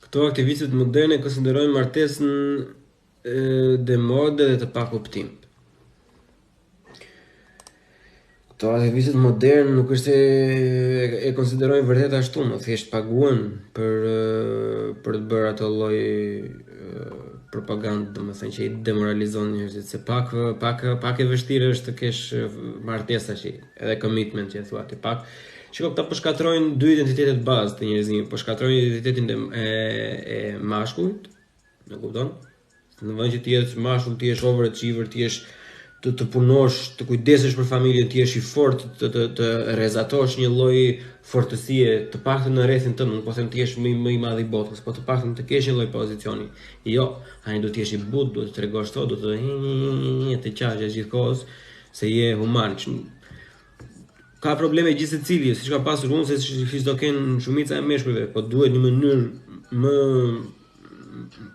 Speaker 3: Këto aktivistët moderne konsiderojnë martesën de mode dhe të pakuptim. Këto aktivistët modern nuk është e konsiderojnë vërtet ashtu, më thjesht paguën për të bërë ato lloj propagandë, domethënë që I demoralizon njerëzit, se pak e vështirë është të kesh martesa që edhe commitment që thua ti pak. Shiko, këta po shkatrojnë dy identitetet bazë të njerëzimit, po shkatrojnë identitetin e mashkullit, e kupton? Në vend që ti jesh mashkull, ti jesh overachiever, ti jesh të punosh, të kujdesesh për familjen, ti jesh I fortë, të rrezatosh një lloj fortësie, të paktën në rrethin tënd, nuk po them të jesh më I madh I botës, po të paktën të kesh një lloj pozicioni. Jo, ai do të jesh I but, do të tregosh to, do të qaqesh gjithkohës se je human. Ka probleme gjithë secili, siç ka pasur unë, se çdo ken shumica e meshkujve, po duhet në mënyrë më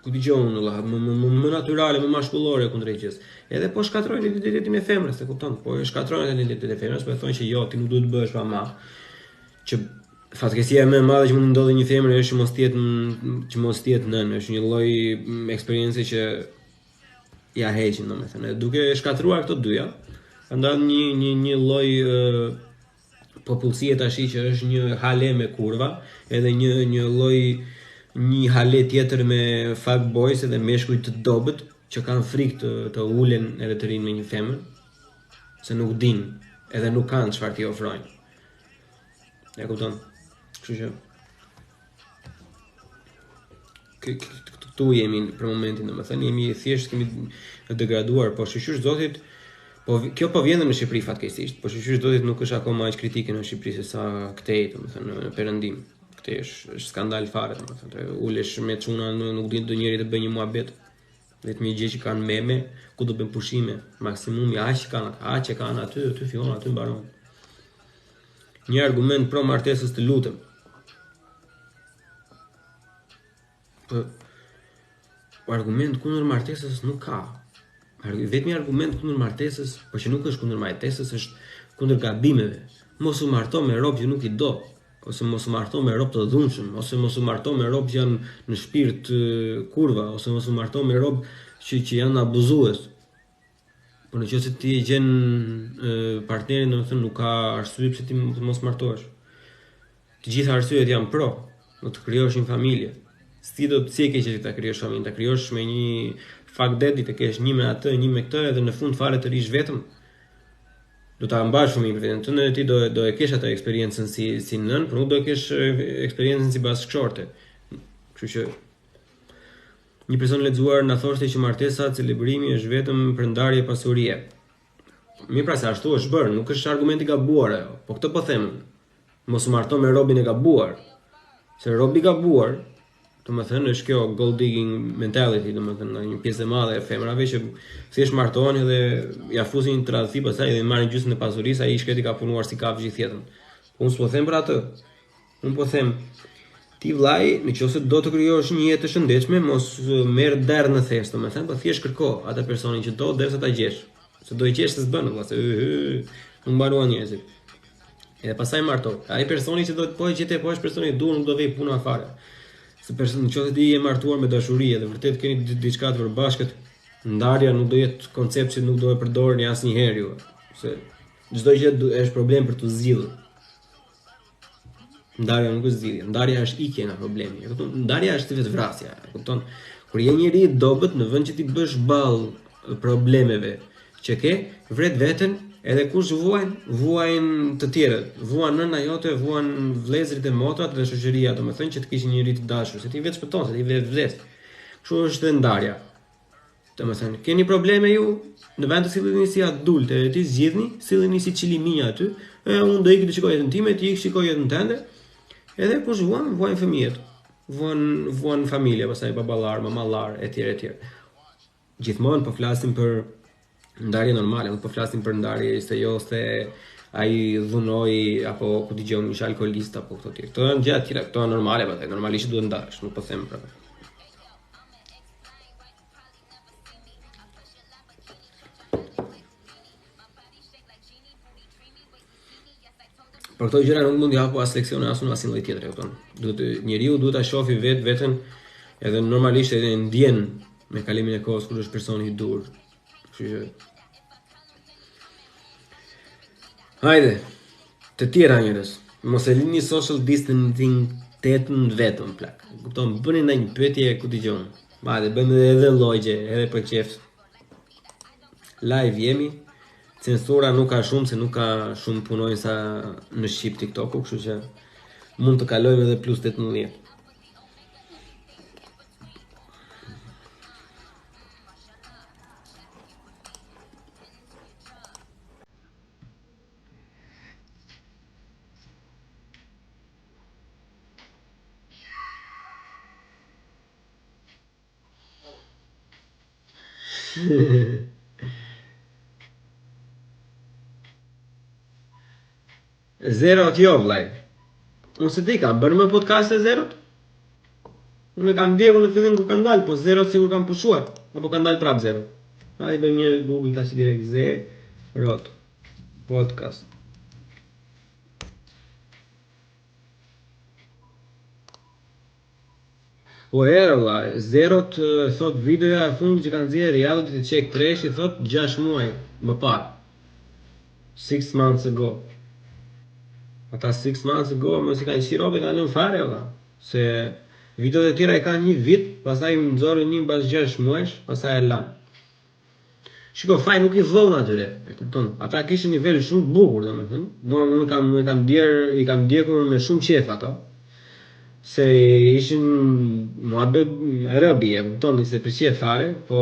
Speaker 3: ku dëgjon valla, më natyrale, më mashkullore kundrejtjes. Edhe po shkatrojnë identitetin e femrës, e kupton? Po e shkatrojnë identitetin e femrës, po e thonë që jo, ti nuk duhet të bëhesh mama. Që fatkeqësia më e madhe që mund të ndodhë një femër është që mos të jetë nën, është një lloj eksperiencë që ja heqin, domethënë. Duke shkatruar këto dyja, ka ndodhur një lloj popullsie tash që është një hale me kurva, edhe një lloj një hale tjetër me fuckboys edhe meshkuj të dobët që kanë frikë të ulen edhe të rinë me një femër, se nuk din, edhe nuk kanë çfarë t'i ofrojnë. E kupton? Kështu që këtu jemi për momentin, domethënë jemi thjesht kemi degraduar, po shqyr zotit, po kjo po vjen në Shqipëri fatkeqësisht, po shqyr zotit nuk është akoma aq kritike në Shqipëri se sa këtej, domethënë në perëndim. Këtë është skandal fare, domethënë. Ulesh me çuna, nuk din do njëri të bëjë një muhabet. Vetëm një gjë që kanë meme, ku do bën pushime, maksimumi aq që kanë aty fillon, aty mbaron. Një argument pro martesës të lutem. Po argument kundër martesës nuk ka. Vetëm argument kundër martesës, por që nuk është kundër martesës, është kundër gabimeve. Mos u marto me rob që nuk I do. Ose mos u marto me rob të dhunshëm, ose mos u marto me rob që janë në shpirt kurva, ose mos u marto me rob që janë abuzues. Por nëse ti e gjen partnerin, domethënë nuk ka arsye pse ti mos martohesh. Të gjitha arsyet janë pro, do të krijosh një familje. Si e ke që ta krijosh familjen, ta krijosh me një fuck daddy, të kesh një me atë, një me këtë, edhe në fund fare të rish vetëm. Do ta mbash fëmijën për vetën tënde, ti do e kesh atë eksperiencën si nën, por nuk do e kesh eksperiencën si bashkëshorte. Kështu që një person lexuar na thoshte që martesa, celebrimi është vetëm për ndarje pasurie. Mirë, pra se ashtu është bërë, nuk është argument I gabuar ajo. Po këtë po them. Mos u marto me robin e gabuar. Se robi I gabuar, domethënë është kjo gold digging mentality, domethënë një pjesë e madhe e femrave që thjesht martohen edhe ja fusin një tradhti pastaj dhe marrin gjysmën e pasurisë, ai shkreti ka punuar si kafshë gjithë jetën. Unë s'po them për atë. Unë po them ti vllai, nëse do të krijosh një jetë të shëndetshme, mos merr derë në thes, domethënë, po thjesht kërko atë personin që do derisa ta gjesh. Se do I gjesh se s'bën valla, se nuk mbaruan njerëzit. Edhe pastaj marto. Ai personi që do të po e gjete po është personi I duhur, nuk do vej puna fare. Se nëse ti je martuar me dashuri dhe vërtet keni diçka të përbashkët, ndarja nuk do jetë koncept që nuk do e përdorni asnjëherë ju. Se çdo gjë është problem për të zgjidhur. Ndarja nuk është zgjidhje, ndarja është ikje nga problemi. E kupton? Ndarja është vetvrasja, e kupton? Kur je njëri I dobët në vend që ti bësh ballë problemeve që ke, vret veten. Edhe kush vuajnë të tjerët, vuan nëna jote, vuan vëllezërit e motrat dhe shoqëria, domethënë që të kishin një njerëz të dashur, se ti vetë shpëton, se ti vetë vdes. Kështu është edhe ndarja. Domethënë, keni probleme ju, në vend të silleni si adultë, ti zgjidhni, silleni si çiliminja aty, unë do ikë të shikoj jetën time, ti ik shikoj jetën tënde. Edhe kush vuajnë fëmijët, vuan familja, pastaj baballar, mamallar, etj. Gjithmonë po flasim për ndarje normale, nuk po flasim për ndarje se jo se ai dhunoi apo ku dëgjon ish alkoolist apo këto tjerë. Këto janë gjëra të tjera, këto janë normale, pastaj normalisht duhet ndash, nuk po them pra. Por këto gjëra nuk mund t'i hapo as leksione as asnjë lloj tjetër, e kupton? Njeriu duhet ta shohë veten edhe normalisht edhe ndjen me kalimin e kohës kur është personi I dur. Kështu që hajde, të tjera njerëz, mos e lini social distancing tetën vetëm plak. Kupton, bëni ndonjë pyetje ku dëgjon. Madje bëjmë edhe llogje, edhe për qef. Live jemi. Censura nuk ka shumë, se nuk ka shumë punonjësa në Shqip TikTok-u, kështu që mund të kalojmë edhe plus 18. Zero jo vllai. Unë se ti kam bërë më podcast e Zerot? Unë e kam ndjekur në fillim kur kanë dalë, po Zerot sigur kam pushuar, apo kanë dalë prap Zero. Ai bëj një Google tash direkt Zerot podcast. Po era vllai, Zerot thot videoja e fundit që kanë nxjerrë reality check trash, i thot 6 muaj më parë. 6 months ago. Ata 6 months ago mos i kanë shirope kanë lënë fare valla. Se videot e tjera e kanë një vit, pastaj më nxorën një mbas 6 muajsh, pastaj e lanë. Shiko, faj nuk i vllon atyre, e kupton? Ata kishin nivel shumë të bukur, domethënë. I kam ndjekur me shumë qef ato. Se ishin muhabet rëbi, e kupton, se për qef fare, po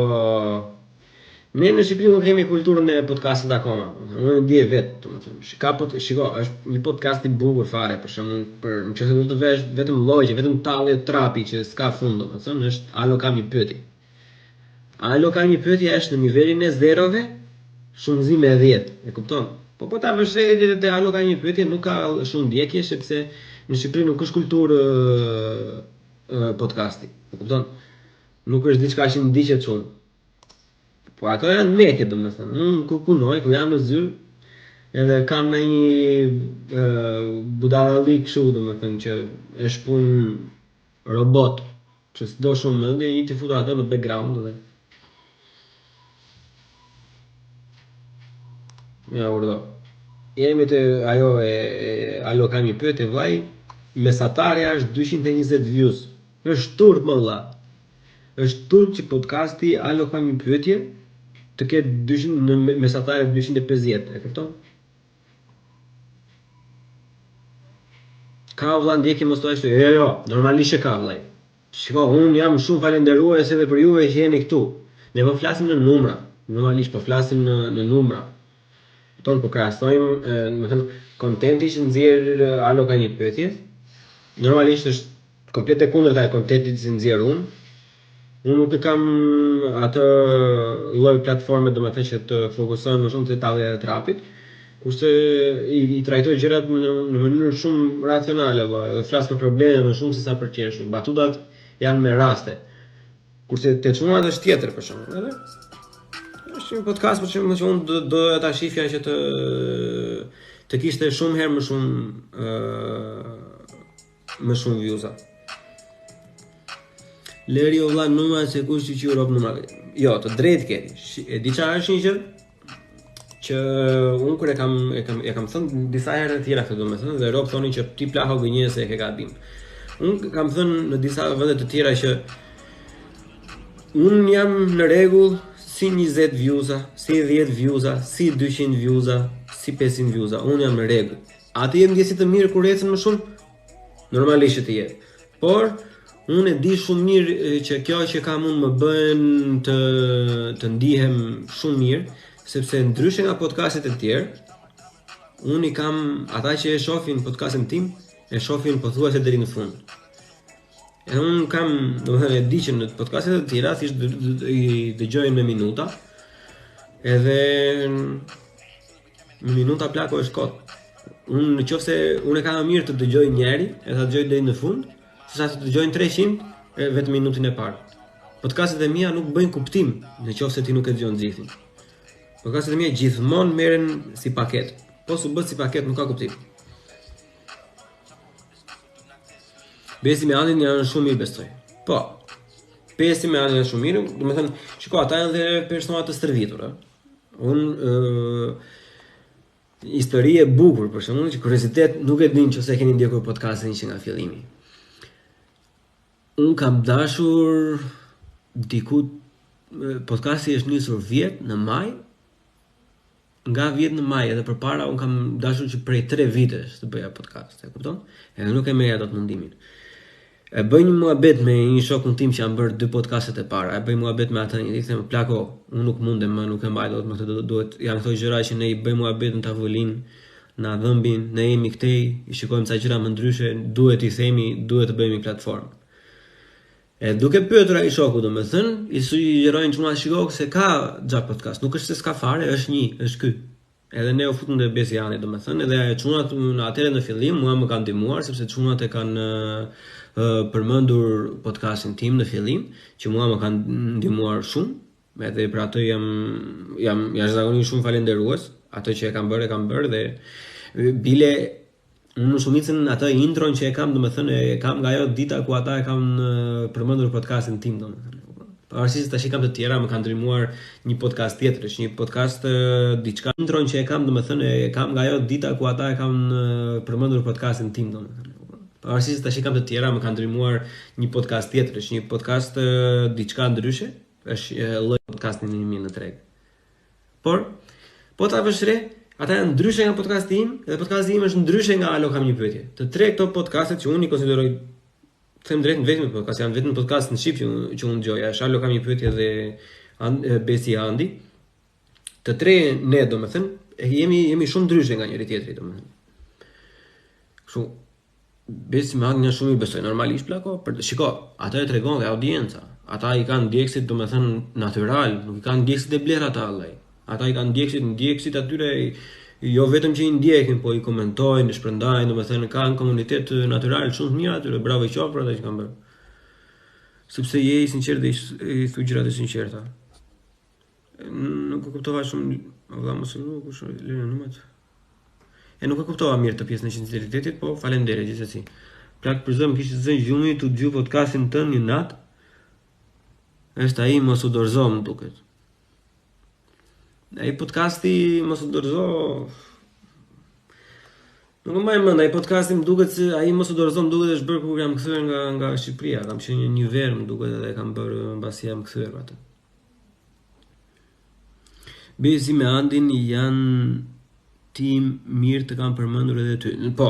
Speaker 3: ne në Shqipëri nuk kemi kulturën e podcastit akoma. Unë e di vetë, domethënë. Shiko, është një podcast i bukur fare, për shembull, nëse do të vesh vetëm llogje, vetëm tallje trapi që s'ka fund, domethënë, është alo kam një pyetje. Alo kam një pyetje është në nivelin e zerove, shumëzim e 10, e kupton? Po ta vësh te alo kam një pyetje nuk ka shumë ndjekje sepse në Shqipëri nuk është kulturë podcasti, e kupton? Nuk është diçka që ndiqet shumë. Po ato janë meke, domethënë. Unë ku punoj, ku jam në zyrë, edhe kam në një budalli kështu, domethënë, që është punë robot, që s'do shumë mendje, i të futur ato në background dhe. Ja, urdo. Jemi të ajo alo kam një pyetje vllai, mesatarja është 220 views. Është turp më vlla. Është turp që podcasti alo kam një pyetje të ketë në mesatarë 250, e kupton? Ka vlla ndjekje mos thua ashtu. Jo, normalisht e ka vllai. Shiko, unë jam shumë falenderues edhe për juve që jeni këtu. Ne po flasim në numra. Normalisht po flasim në numra. Kupton, po krahasojmë, domethënë, kontenti që nxjerr alo ka një pyetje. Normalisht është komplet e kundërta e kontentit që nxjerr unë. Unë nuk e kam atë lloj platforme domethënë që të fokusohen më shumë te tallja e trapit, kurse i trajtoj gjërat në mënyrë shumë racionale, dhe flas për probleme më shumë se sa për qeshur. Batutat janë me raste. Kurse te çunat është tjetër për shembull, edhe është një podcast për shembull që unë do ta shifja që të kishte shumë herë më shumë views-a. Leri o vlla numra se kush që Europë numra. Jo, të drejtë ke. E di çfarë është një gjë që unë kur e kam thënë disa herë të tjera këtë domethënë dhe Europë thonin që ti plaho gënjesë e ke gabim. Unë kam thënë në disa vende të tjera që unë jam në rregull si 20 views-a, si 10 views-a, si 200 views-a, si 500 views-a. Unë jam në rregull. A ti je ndjesi të mirë kur ecën më shumë? Normalisht të je. Por unë e di shumë mirë që kjo që kam unë më bën të ndihem shumë mirë, sepse ndryshe nga podcastet e tjerë, unë i kam ata që e shohin podcastin tim, e shohin pothuajse deri në fund. E unë kam, domethënë e di që në podcastet e tjera thjesht i dëgjojnë me minuta, edhe me minuta plako është kot. Unë nëse unë e kam më mirë të dëgjoj njëri, e ta dëgjoj deri në fund, sesa të dëgjojnë 300 vetëm minutin e parë. Podcastet e mia nuk bëjnë kuptim nëse ti nuk e dëgjon gjithin. Podcastet e mia gjithmonë merren si paketë. Po su bë si paketë nuk ka kuptim. Besi me Anin janë shumë mirë besoj. Po. Besi me Anin janë shumë mirë, domethënë, shiko, ata janë dhe persona të stërvitur, histori e bukur, për shembull, që kuriozitet nuk e din nëse keni ndjekur podcastin që nga fillimi. Unë kam dashur diku podcasti është nisur vjet në maj, nga vjet në maj edhe përpara un kam dashur që prej 3 vitesh të bëja podcast, e kupton? Edhe nuk e merja dot mundimin. E bëj një muhabet me një shokun tim që jam bërë 2 podcastet e para. E bëj muhabet me atë, i them plako, unë nuk mundem, më nuk e mbaj dot, më këtë duhet janë këto gjëra që ne i bëjmë muhabet në tavolinë, na dhëmbin, ne jemi këtej, i shikojmë ca gjëra më ndryshe, duhet i themi, duhet të bëjmë një platformë. E duke pyetur ai shoku, domethënë, i sugjerojnë çuna shikoj se ka Xha podcast, nuk është se s'ka fare, është ky. Edhe ne u futëm te Besiani, domethënë, edhe çunat në atëherë në fillim mua më kanë ndihmuar sepse çunat e kanë përmendur podcastin tim në fillim, që mua më kanë ndihmuar shumë, edhe për atë jam jashtëzakonisht shumë falendërues, ato që e kam bërë dhe bile unë shumicën atë intron që e kam, domethënë e kam nga ajo dita ku ata e kanë përmendur podcastin tim, domethënë. Pavarësisht tash kam të tjera, më kanë ndihmuar një podcast tjetër, është një podcast diçka intron që e kam, domethënë e kam nga ajo dita ku ata e kanë përmendur podcastin tim, domethënë. Pavarësisht tash kam të tjera, më kanë ndihmuar një podcast tjetër, është një podcast diçka ndryshe, është lloj podcastin i mirë në treg. Por po ta vësh re, ata janë ndryshe nga podcasti im, dhe podcasti im është ndryshe nga Alo kam një pyetje. Të tre këto podcastet që unë i konsideroj, them drejt, vetëm podcast, janë vetëm podcast në shqip që unë dëgjoja, është Alo kam një pyetje dhe Besi Andi. Të tre ne domethënë jemi shumë ndryshe nga njëri tjetri domethënë. Kështu Besi me Andi janë shumë i besoj normalisht plako, shiko, ata e tregon dhe audienca. Ata i kanë ndjekësit domethënë natyral, nuk i kanë ndjekësit e blerë ata vëllai. Ata i kanë ndjekësit atyre, jo vetëm që i ndjekin, po i komentojnë, i shpërndajnë, domethënë kanë komunitet natyral shumë të mirë atyre, bravo i qoftë për ata që kanë bërë. Sepse je i sinqert dhe i thuaj gjërat e sinqerta. Nuk e kuptova shumë, valla mos e lu kush lënë numrat. Nuk e kuptova mirë të pjesën e sinqeritetit, po faleminderit gjithsesi. Plak për zëm kishte zënë gjumi tu dëgjoj podcastin tënd një natë. Është ai mos u dorëzo më duket. Ai podcasti mos u dorëzo. Nuk më mend, ai podcasti më duket se ai mos u dorëzo më duket është bërë kur jam kthyer nga Shqipëria, kam qenë një verë më duket edhe kam bërë mbasi jam kthyer atë. Besi me Andin janë tim mirë të kam përmendur edhe ty. Po,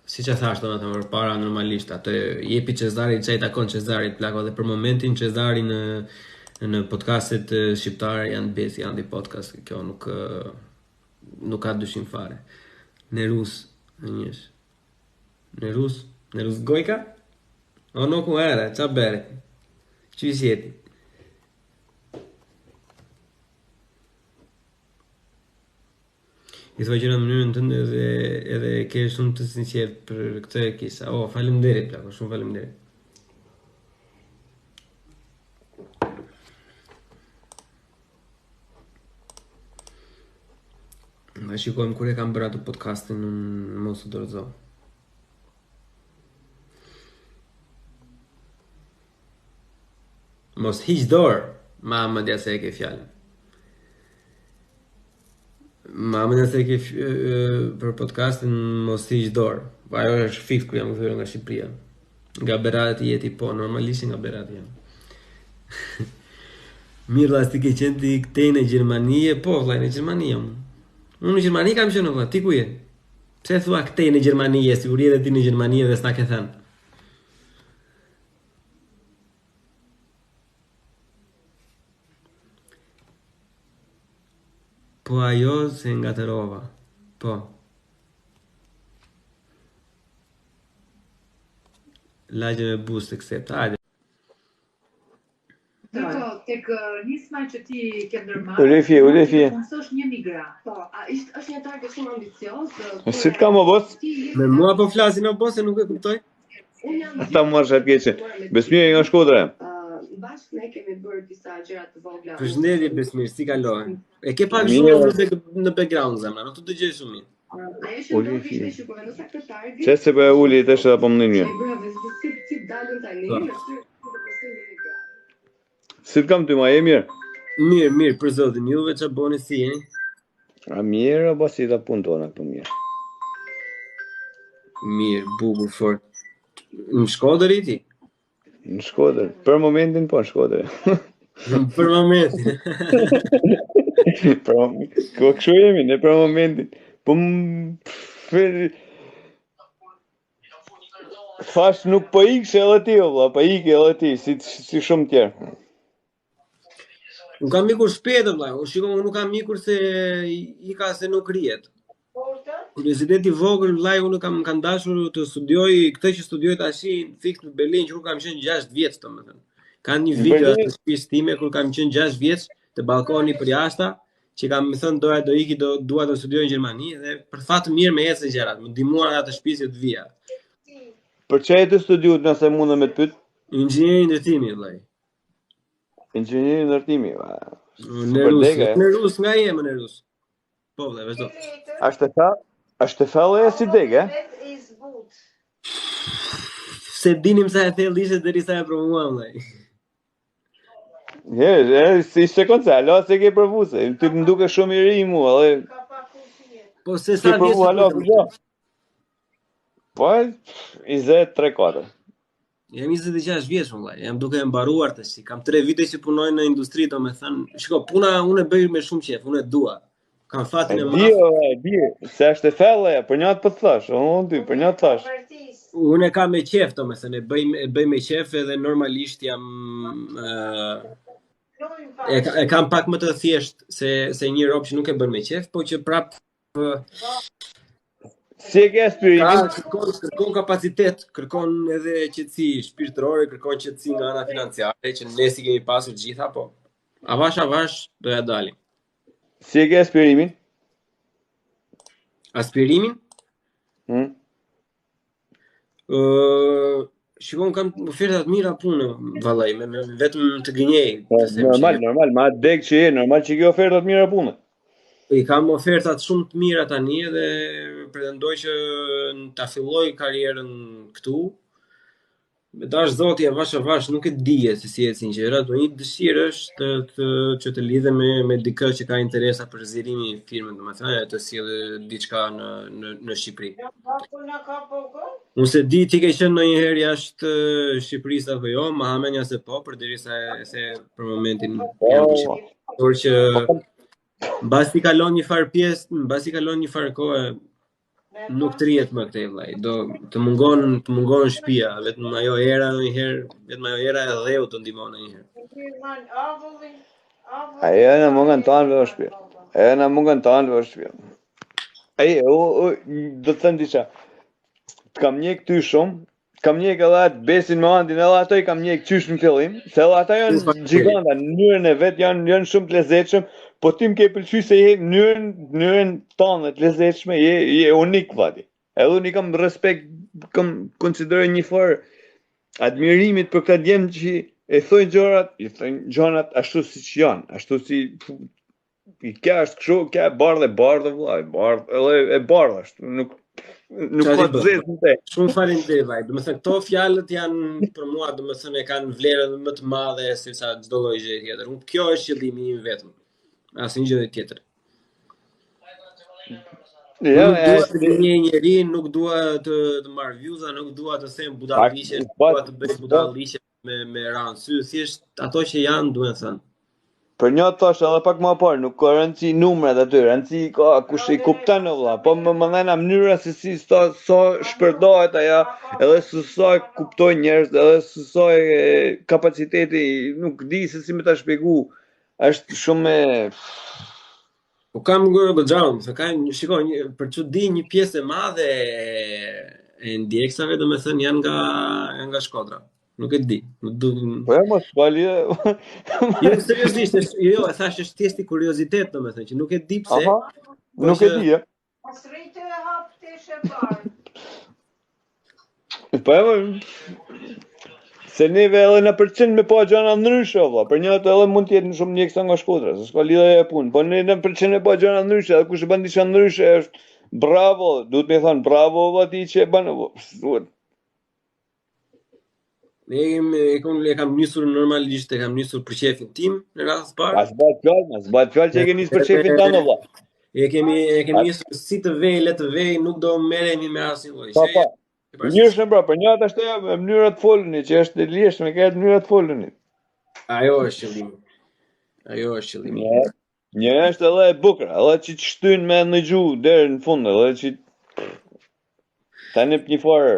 Speaker 3: siç e thash domethënë përpara normalisht atë jepi Cezarit çaj takon Cezarit plako dhe për momentin Cezari në podcastet shqiptare janë Besi Andi podcast, kjo nuk ka dyshim fare. Nerus, njësh. Nerus Gojka? O no ku era, qa bere? Që i sjeti? I thua gjëra në mënyrën tënde edhe ke shumë të sinqert për këtë e kisha. Oh, faleminderit plako, shumë faleminderit. Nga shikojmë kur e kam bërë atë podcastin në mos u dorëzo. Mos hiq dorë, mama dhe se e ke fjallën. Mama nëse ke për podcastin mos hiq dorë. Ajo është fiks kur jam kthyer nga Shqipëria. Nga Berat jeti po, normalisht nga Berat jam. Mirë valla, ti ke qenë ti këtej në Gjermani, po vllai në Gjermani jam. Unë në Gjermani kam qenë valla, ti ku je? Pse thua këtej në Gjermani, siguri edhe ti në Gjermani dhe s'na ke thënë. Po ajo se ngatërova. Po. Lagje me boost accept. Hajde.
Speaker 4: Tek nisma që ti ke ndërmarrë.
Speaker 5: Ulefje.
Speaker 4: Punsosh 1 migra.
Speaker 6: Po, është një target shumë ambicioz.
Speaker 5: Si të kam o bos?
Speaker 3: Me mua po flasin o bose, nuk e kuptoj.
Speaker 6: Unë jam
Speaker 5: Ata më marrë keqe. Besmiri nga Shkodra.
Speaker 6: bashkë ne kemi bërë disa gjëra të vogla.
Speaker 3: Përshëndetje Besmir, si kalon? E ke pak shumë në background zemra, nuk të dëgjoj shumë mirë.
Speaker 6: Ajo që do ishte që kur vendosa këtë target.
Speaker 5: Çe se po e uli tash apo më mirë.
Speaker 6: Bravo, si dalën tani,
Speaker 5: Si të kam ty ma e mirë?
Speaker 3: Mirë, për zotin, juve që boni si jeni?
Speaker 5: A mirë, apo si ta punë tona këtu mirë?
Speaker 3: Mirë, bukur, fort. Në Shkodër i ti?
Speaker 5: Në Shkodër. Për momentin po në Shkodër.
Speaker 3: Për momentin.
Speaker 5: Kështu jemi, ne për momentin. Po thash nuk po ikse edhe ti, valla, po ik edhe ti, si shumë tjerë.
Speaker 3: Nuk kam ikur shpejt, vëlla. Shikoj, nuk kam ikur se ika se nuk rihet. Kurioziteti i vogël, vëllai, unë kam dashur të studioj këtë që studioj tash fiks në Berlin, që kur kam qenë 6 vjeç, domethënë. Ka një video të shtëpisë time kur kam qenë 6 vjeç te balkoni për jashta, që kam thënë dua të studioj në Gjermani dhe për fat të mirë më ecën gjërat, më ndihmuan ata të shtëpisë të vija.
Speaker 5: Për çfarë të studiut nëse mundem me të pyet?
Speaker 3: Inxhinieri ndërtimi, vëllai.
Speaker 5: Inxhinieri ndërtimi.
Speaker 3: Në rus nga je më në rus. Po, vëllai, vazhdo.
Speaker 5: Është thellë si degë,
Speaker 3: Se dinim sa e thellë ishte derisa e provuam, vëllai.
Speaker 5: Si sekondë, alo se ke provu se, ti më duke shumë i ri mua, edhe
Speaker 3: Po se sa vjeç.
Speaker 5: Po, 23-4.
Speaker 3: Jam 26 vjeç, vëllai. Jam duke e mbaruar tash. Kam 3 vite që punoj në industri, domethënë, shiko, puna unë e bëj me shumë qejf, unë e dua. Kam fatin e madh.
Speaker 5: Di, se është e thellë, për një të thash, për një të thash.
Speaker 3: Unë e kam me qejf, domethënë, e bëj me qejf edhe normalisht jam e kam pak më të thjesht se një rob që nuk e bën me qejf, po që prap
Speaker 5: Si e ke aspirimin?
Speaker 3: Kërkon kapacitet, kërkon edhe qetësi shpirtërore, kërkon qetësi nga ana financiare, që ne si kemi pasur gjitha, po avash do ja dalim.
Speaker 5: Si e ke aspirimin?
Speaker 3: Aspirimin? Shikon, kam oferta të mira punë, vallai, vetëm të gënjej.
Speaker 5: Normal, ma deg që je, normal që ke oferta të mira punë.
Speaker 3: I kam ofertat shumë të mira tani dhe pretendoj që ta filloj karrierën këtu. Me dash zoti avash nuk e dije se si ecin gjërat, po një dëshirë është që të lidhem me dikë që ka interesa për zgjerimin e firmën, domethënë të sjellë diçka në Shqipëri. Unë se di ti ke qenë ndonjëherë jashtë Shqipërisë apo jo, ma hamenja se po, përderisa se për momentin jam në Shqipëri. Por që mbasi kalon një farë kohë, nuk të rihet më këtej vllai. Do të mungon shtëpia, vetëm ajo era e dheut të ndihmon ndonjëherë.
Speaker 5: Ajo na mungon tonë vë shtëpia. Do të them diçka. Kam njeh këty shumë, kam njeh edhe atë Besin Mohandin, edhe ato i kam njeh qysh në fillim, se edhe ata janë gjiganta, në mënyrën e vet janë shumë të lezetshëm. Po ti më ke pëlqyer se je mënyrën tonë të lezetshme, je unik vati. Edhe unë kam respekt, kam konsideroj një farë admirimit për këtë djem që i thojnë gjërat ashtu siç janë, ashtu si kja është kështu, kja e bardhë vllai, edhe e bardhë ashtu, nuk ka të zezë në te.
Speaker 3: Shumë faleminderit vllai. Domethënë këto fjalët janë për mua, domethënë e kanë vlerën më të madhe se sa çdo lloj gjë tjetër. Kjo është qëllimi im vetëm. Asnjë gjë tjetër. Nuk dua të gënjej njerin, nuk dua të marr vjuza, nuk dua të them budalliqe, nuk dua të bëj budalliqe me ranë sy, thjesht ato që janë duhen thënë.
Speaker 5: Për një thash edhe pak më parë, nuk ka rëndësi numrat aty, rëndësi ka kush i kupton valla, po më ndena mënyra se si sa shpërdohet ajo, edhe se sa kuptojnë njerëz, edhe se sa kapaciteti, nuk di se si më ta shpjegoj. Është shumë
Speaker 3: Po kam goxhalm, se kanë, shikoj, për çu di një pjesë e madhe e ndjeksave, domethënë janë nga Shkodra. Nuk e di.
Speaker 5: Po ja mos fali.
Speaker 3: Jo, seriozisht, jo, e thash është thjesht kuriozitet, domethënë, që nuk e di pse.
Speaker 5: Nuk e di. Po ja se neve edhe në përcin me pa gjana ndryshe, për një të edhe mund t'jetë në shumë njeksa nga Shkodra, se s'ka lidhje e punë, po në përcin me pa gjana ndryshe, edhe kush e bën diçka ndryshe është bravo, duhet me thonë bravo ati që e bën,
Speaker 3: E kam nisur normalisht, e kam nisur për qefin tim në rast parë.
Speaker 5: As bëhet fjalë që e ke nisur për qefin tënd valla.
Speaker 3: E kemi nisur si të vej, le të vej, nuk do merremi me asnjë lloj.
Speaker 5: Njërshme pra, për njërat ashtu me mënyrat folëni, që është e lirshme, ka mënyrat folëni.
Speaker 3: Ajo është qëllimi. Ajo është qëllimi.
Speaker 5: Një është edhe e bukur, edhe që të shtyn me në gjuhë deri në fund, edhe që tani një farë.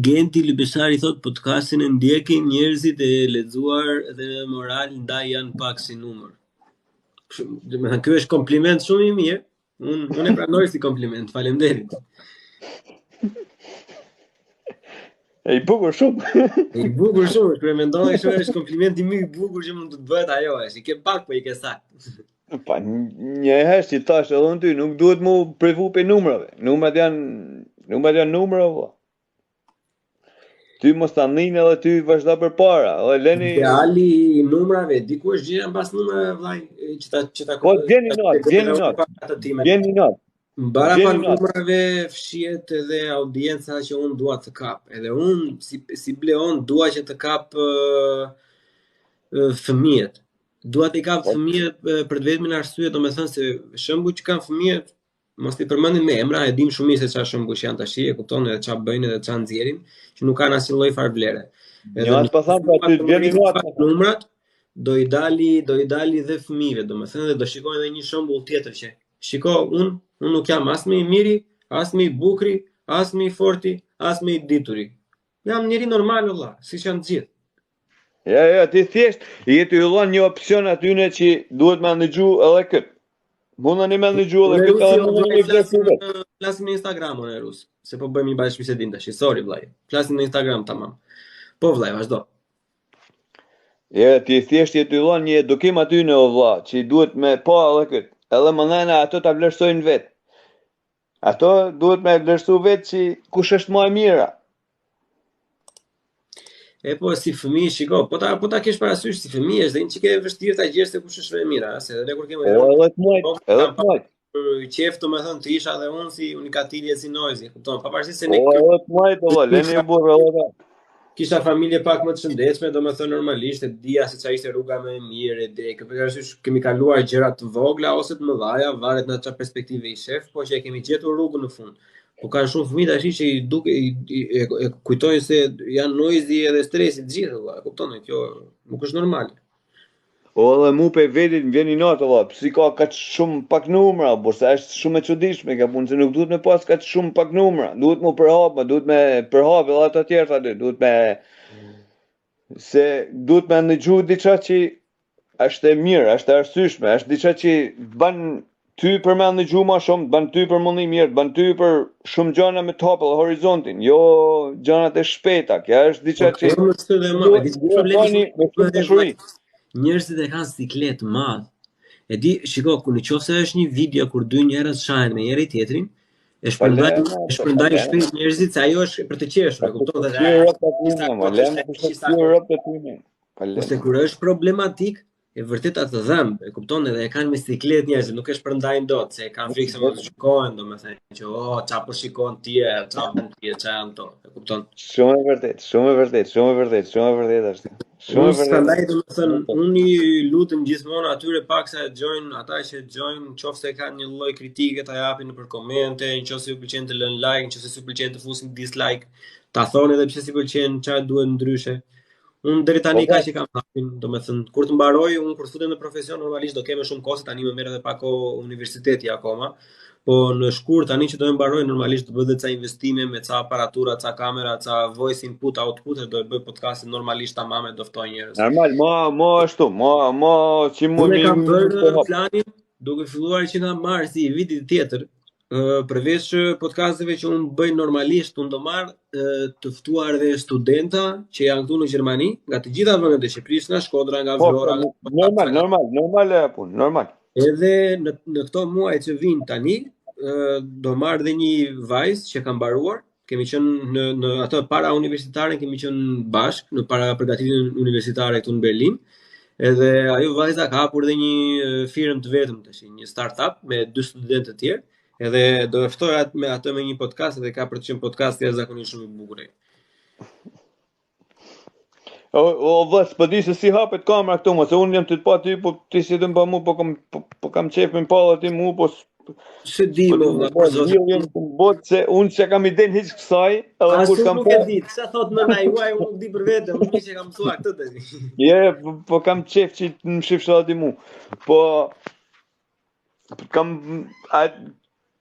Speaker 3: Genti Lybesari thot podcastin e ndjekin njerëzit e lexuar dhe moral ndaj janë pak si numër. Do të thënë ky është kompliment shumë i mirë. Unë e pranoj si kompliment. Faleminderit.
Speaker 5: E i bukur shumë.
Speaker 3: I bukur shumë, kur e mendoj se është komplimenti më i bukur që mund të të bëhet ajo, është. I ke pak po i ke saktë.
Speaker 5: Pa, një herë që tash edhe unë ty, nuk duhet mu privu për numrave. Numrat janë numra, valla. Ty mos ta ndinë edhe ty vazhdo për para. Edhe leni...
Speaker 3: Ideali i numrave, diku është gjëra mbas numrave vllai, që ta
Speaker 5: Po, vjen një not.
Speaker 3: Mbara pa numrave fshihet edhe audienca që unë dua të kap. Edhe unë si Bleon dua që të kap fëmijët. Dua të kap fëmijët për të vetmin arsye, domethënë se shembull që kanë fëmijët, mos i përmendim me emra, e dim shumë mirë se çfarë shembull janë tash, e kupton edhe çfarë bëjnë edhe çfarë nxjerrin, që nuk kanë asnjë lloj fare vlere.
Speaker 5: Edhe pas sa ty vjen
Speaker 3: numrat, do i dali dhe fëmijëve, domethënë dhe do shikojnë edhe një shembull tjetër që shiko, unë nuk jam as më i miri, as më i bukri, as më i forti, as më i dituri. Jam njeri normal valla, siç janë të gjithë.
Speaker 5: Ja, ti thjesht je të yllon një opsion atyne që duhet me ndëgju edhe këtë. Mundani me ndëgju edhe këtë edhe mundani me flasim vetë.
Speaker 3: Flasim në Instagram unë Rus, se po bëjmë një bashkëbisedim tash. Sorry vllai. Flasim në Instagram tamam. Po vllai, vazhdo.
Speaker 5: Ja, ti thjesht je të yllon një edukim atyne o vlla, që duhet me pa edhe këtë. Edhe më nëna ato ta vlerësojnë vetë. Ato duhet me vlerësu vetë që kush është më e mira.
Speaker 3: E po si fëmijë, shiko, po ta kesh parasysh si fëmijë, është dhe një çike e vështirë ta gjesh se kush është më e mira, se edhe kur kemi
Speaker 5: edhe të mojt.
Speaker 3: Qef domethënë të isha edhe unë si Unikatili si Noizi, kupton, pavarësisht se ne
Speaker 5: edhe të mojt, valla, leni burrë edhe.
Speaker 3: Kisha familje pak më të shëndetshme, domethënë normalisht e dija se çfarë ishte rruga më e mirë, parasysh kemi kaluar gjëra të vogla ose të mëdha, varet nga çfarë perspektive i shef, po që e kemi gjetur rrugën në fund. Po kanë shumë fëmijë tash që e kujtojnë se janë noizi edhe stresi të gjithë, valla, kupton, kjo nuk është normale.
Speaker 5: O edhe mu pe vetit më vjen i natë, valla, pse ka kaq shumë pak numra, por sa është shumë e çuditshme ka punë, se nuk duhet me pas kaq shumë pak numra, duhet mu përhap, duhet me përhap edhe ato të tjerë aty, duhet me ndëgju diçka që është e mirë, është e arsyeshme, është diçka që bën ty për me ndëgju më shumë, bën ty për mundi mirë, bën ty për shumë gjëra me top edhe horizontin, jo gjërat e shpejta. Kjo është diçka që
Speaker 3: njerëzit e kanë siklet madh. E di, shiko, kur nëse është një video kur dy njerëz shahen me njëri tjetrin, e shpërndajnë shpejt njerëzit se ajo është për të qeshur, e kupton ose kur është problematik, e vërtet atë dhëmb, e kupton, edhe e kanë me siklet njerëzit, nuk e shpërndajnë dot, se e kanë frikë se mos shikojnë, domethënë që çfarë po shikon ti, çfarë bën ti, çfarë janë to, e kupton.
Speaker 5: Shumë e vërtet është.
Speaker 3: Prandaj domethënë unë lutem gjithmonë atyre paksa e dëgjojnë, ata që dëgjojnë, nëse kanë një lloj kritike ta japin nëpër komente, nëse ju pëlqen të lënë like, nëse ju pëlqen të fusin dislike, ta thonë edhe pse si pëlqen, çfarë duhet ndryshe. Unë deri tani kaq që kam hapin, domethënë kur të mbaroj, unë kur futem në profesion normalisht do kem shumë kohë, tani më merr edhe pak kohë universiteti akoma. Po në shkurt tani që do të mbaroj normalisht do bëj ca investime me ca aparatura, ca kamera, ca voice input output, do të bëj podcastin normalisht tamam e do ftoj njerëz.
Speaker 5: Normal, mo ashtu, mo që mundi
Speaker 3: kam bërë planin duke filluar që nga marsi i vitit tjetër, përveç podcasteve që unë bëj normalisht, unë do marr të ftuar dhe studenta që janë këtu në Gjermani, nga të gjitha vendet e Shqipërisë, nga Shkodra, nga Vlora.
Speaker 5: Normal.
Speaker 3: Edhe në këto muaj që vijnë tani, do marr dhe një vajzë që ka mbaruar. Kemi qenë në ato para universitare, kemi qenë bashk në para përgatitjen universitare këtu në Berlin. Edhe ajo vajza ka hapur dhe një firmë të vetëm tash, një startup me 2 studentë të tjerë. Edhe do e ftoj me atë me një podcast dhe ka për të qenë podcast jashtëzakonisht shumë i bukur.
Speaker 5: O vës, po di se si hapet kamera këtu, mos unë jam të pa ty, po ti si të pa mu, po kam qef me palla ti mu, po
Speaker 3: Se di më valla për zotin.
Speaker 5: Bot se unë që kam iden hiç kësaj, edhe kur kam
Speaker 3: Nuk e di, sa thot më nai uaj, unë nuk di për vete, unë që kam mësuar këtë të di.
Speaker 5: Po kam qef që më shifsh edhe mu. Po kam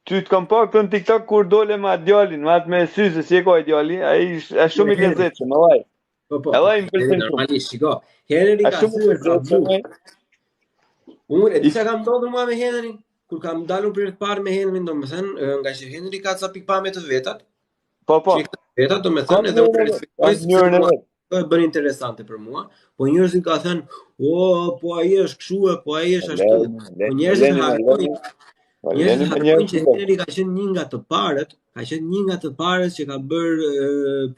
Speaker 5: ty të kam parë këtë në TikTok kur dole me atë djalin, me atë me syze, si e ka djali, ai është shumë i lezetshëm, vallai.
Speaker 3: Po.
Speaker 5: Edhe ai më pëlqen shumë.
Speaker 3: Normalisht, shiko. Henry ka thyer pra bu. Unë e di çka kam ndodhur mua me Henrin, kur kam dalur për të parë me Henrin, domethënë, nga që Henri ka ca pikpame të vetat.
Speaker 5: Po.
Speaker 3: Vetat, domethënë, edhe unë respektoj e bën interesante për mua, po njerëzit ka thënë, po ai është kështu, po ai është ashtu. Po njerëzit harrojnë. Njerëzit harrojnë që Henri ka qenë një nga të parët, që ka bërë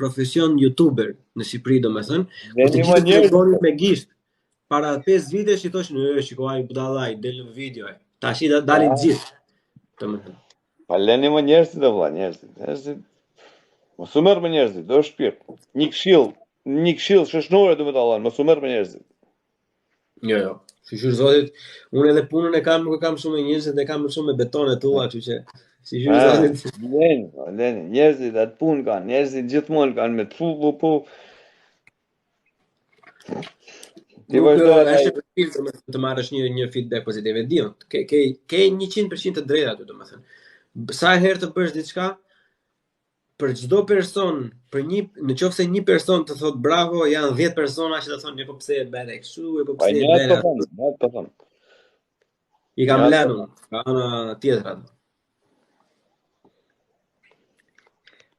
Speaker 3: profesion YouTuber në Shqipëri, domethënë. Po të gjithë tregonin me gisht. Para 5 vitesh i thoshin, shikoj budallaj, del në video. Tash i dalin gjithë. Domethënë.
Speaker 5: Pa leni më njerëzit do vlla, njerëzit. Mos u merr me njerëzit, do shpirt. Një këshill shoqërore do të dallan, mos u merr me njerëzit.
Speaker 3: Jo. Shqyr zotit, unë edhe punën e kam, nuk e kam shumë me njerëzit, e kam shumë me betonet tua, kështu që shqyr zotit.
Speaker 5: Leni, njerëzit atë punë kanë, njerëzit gjithmonë kanë me pu.
Speaker 3: Ti vazhdo të marrësh një feedback pozitiv e diun. Ke 100% të drejtë aty, domethënë. Sa herë të bësh diçka, për çdo person, nëse një person të thot bravo, janë 10 persona që të thonë po pse e bëre kështu, po pse e bëre.
Speaker 5: Po them.
Speaker 3: I kam lënë, ka ana tjetër atë.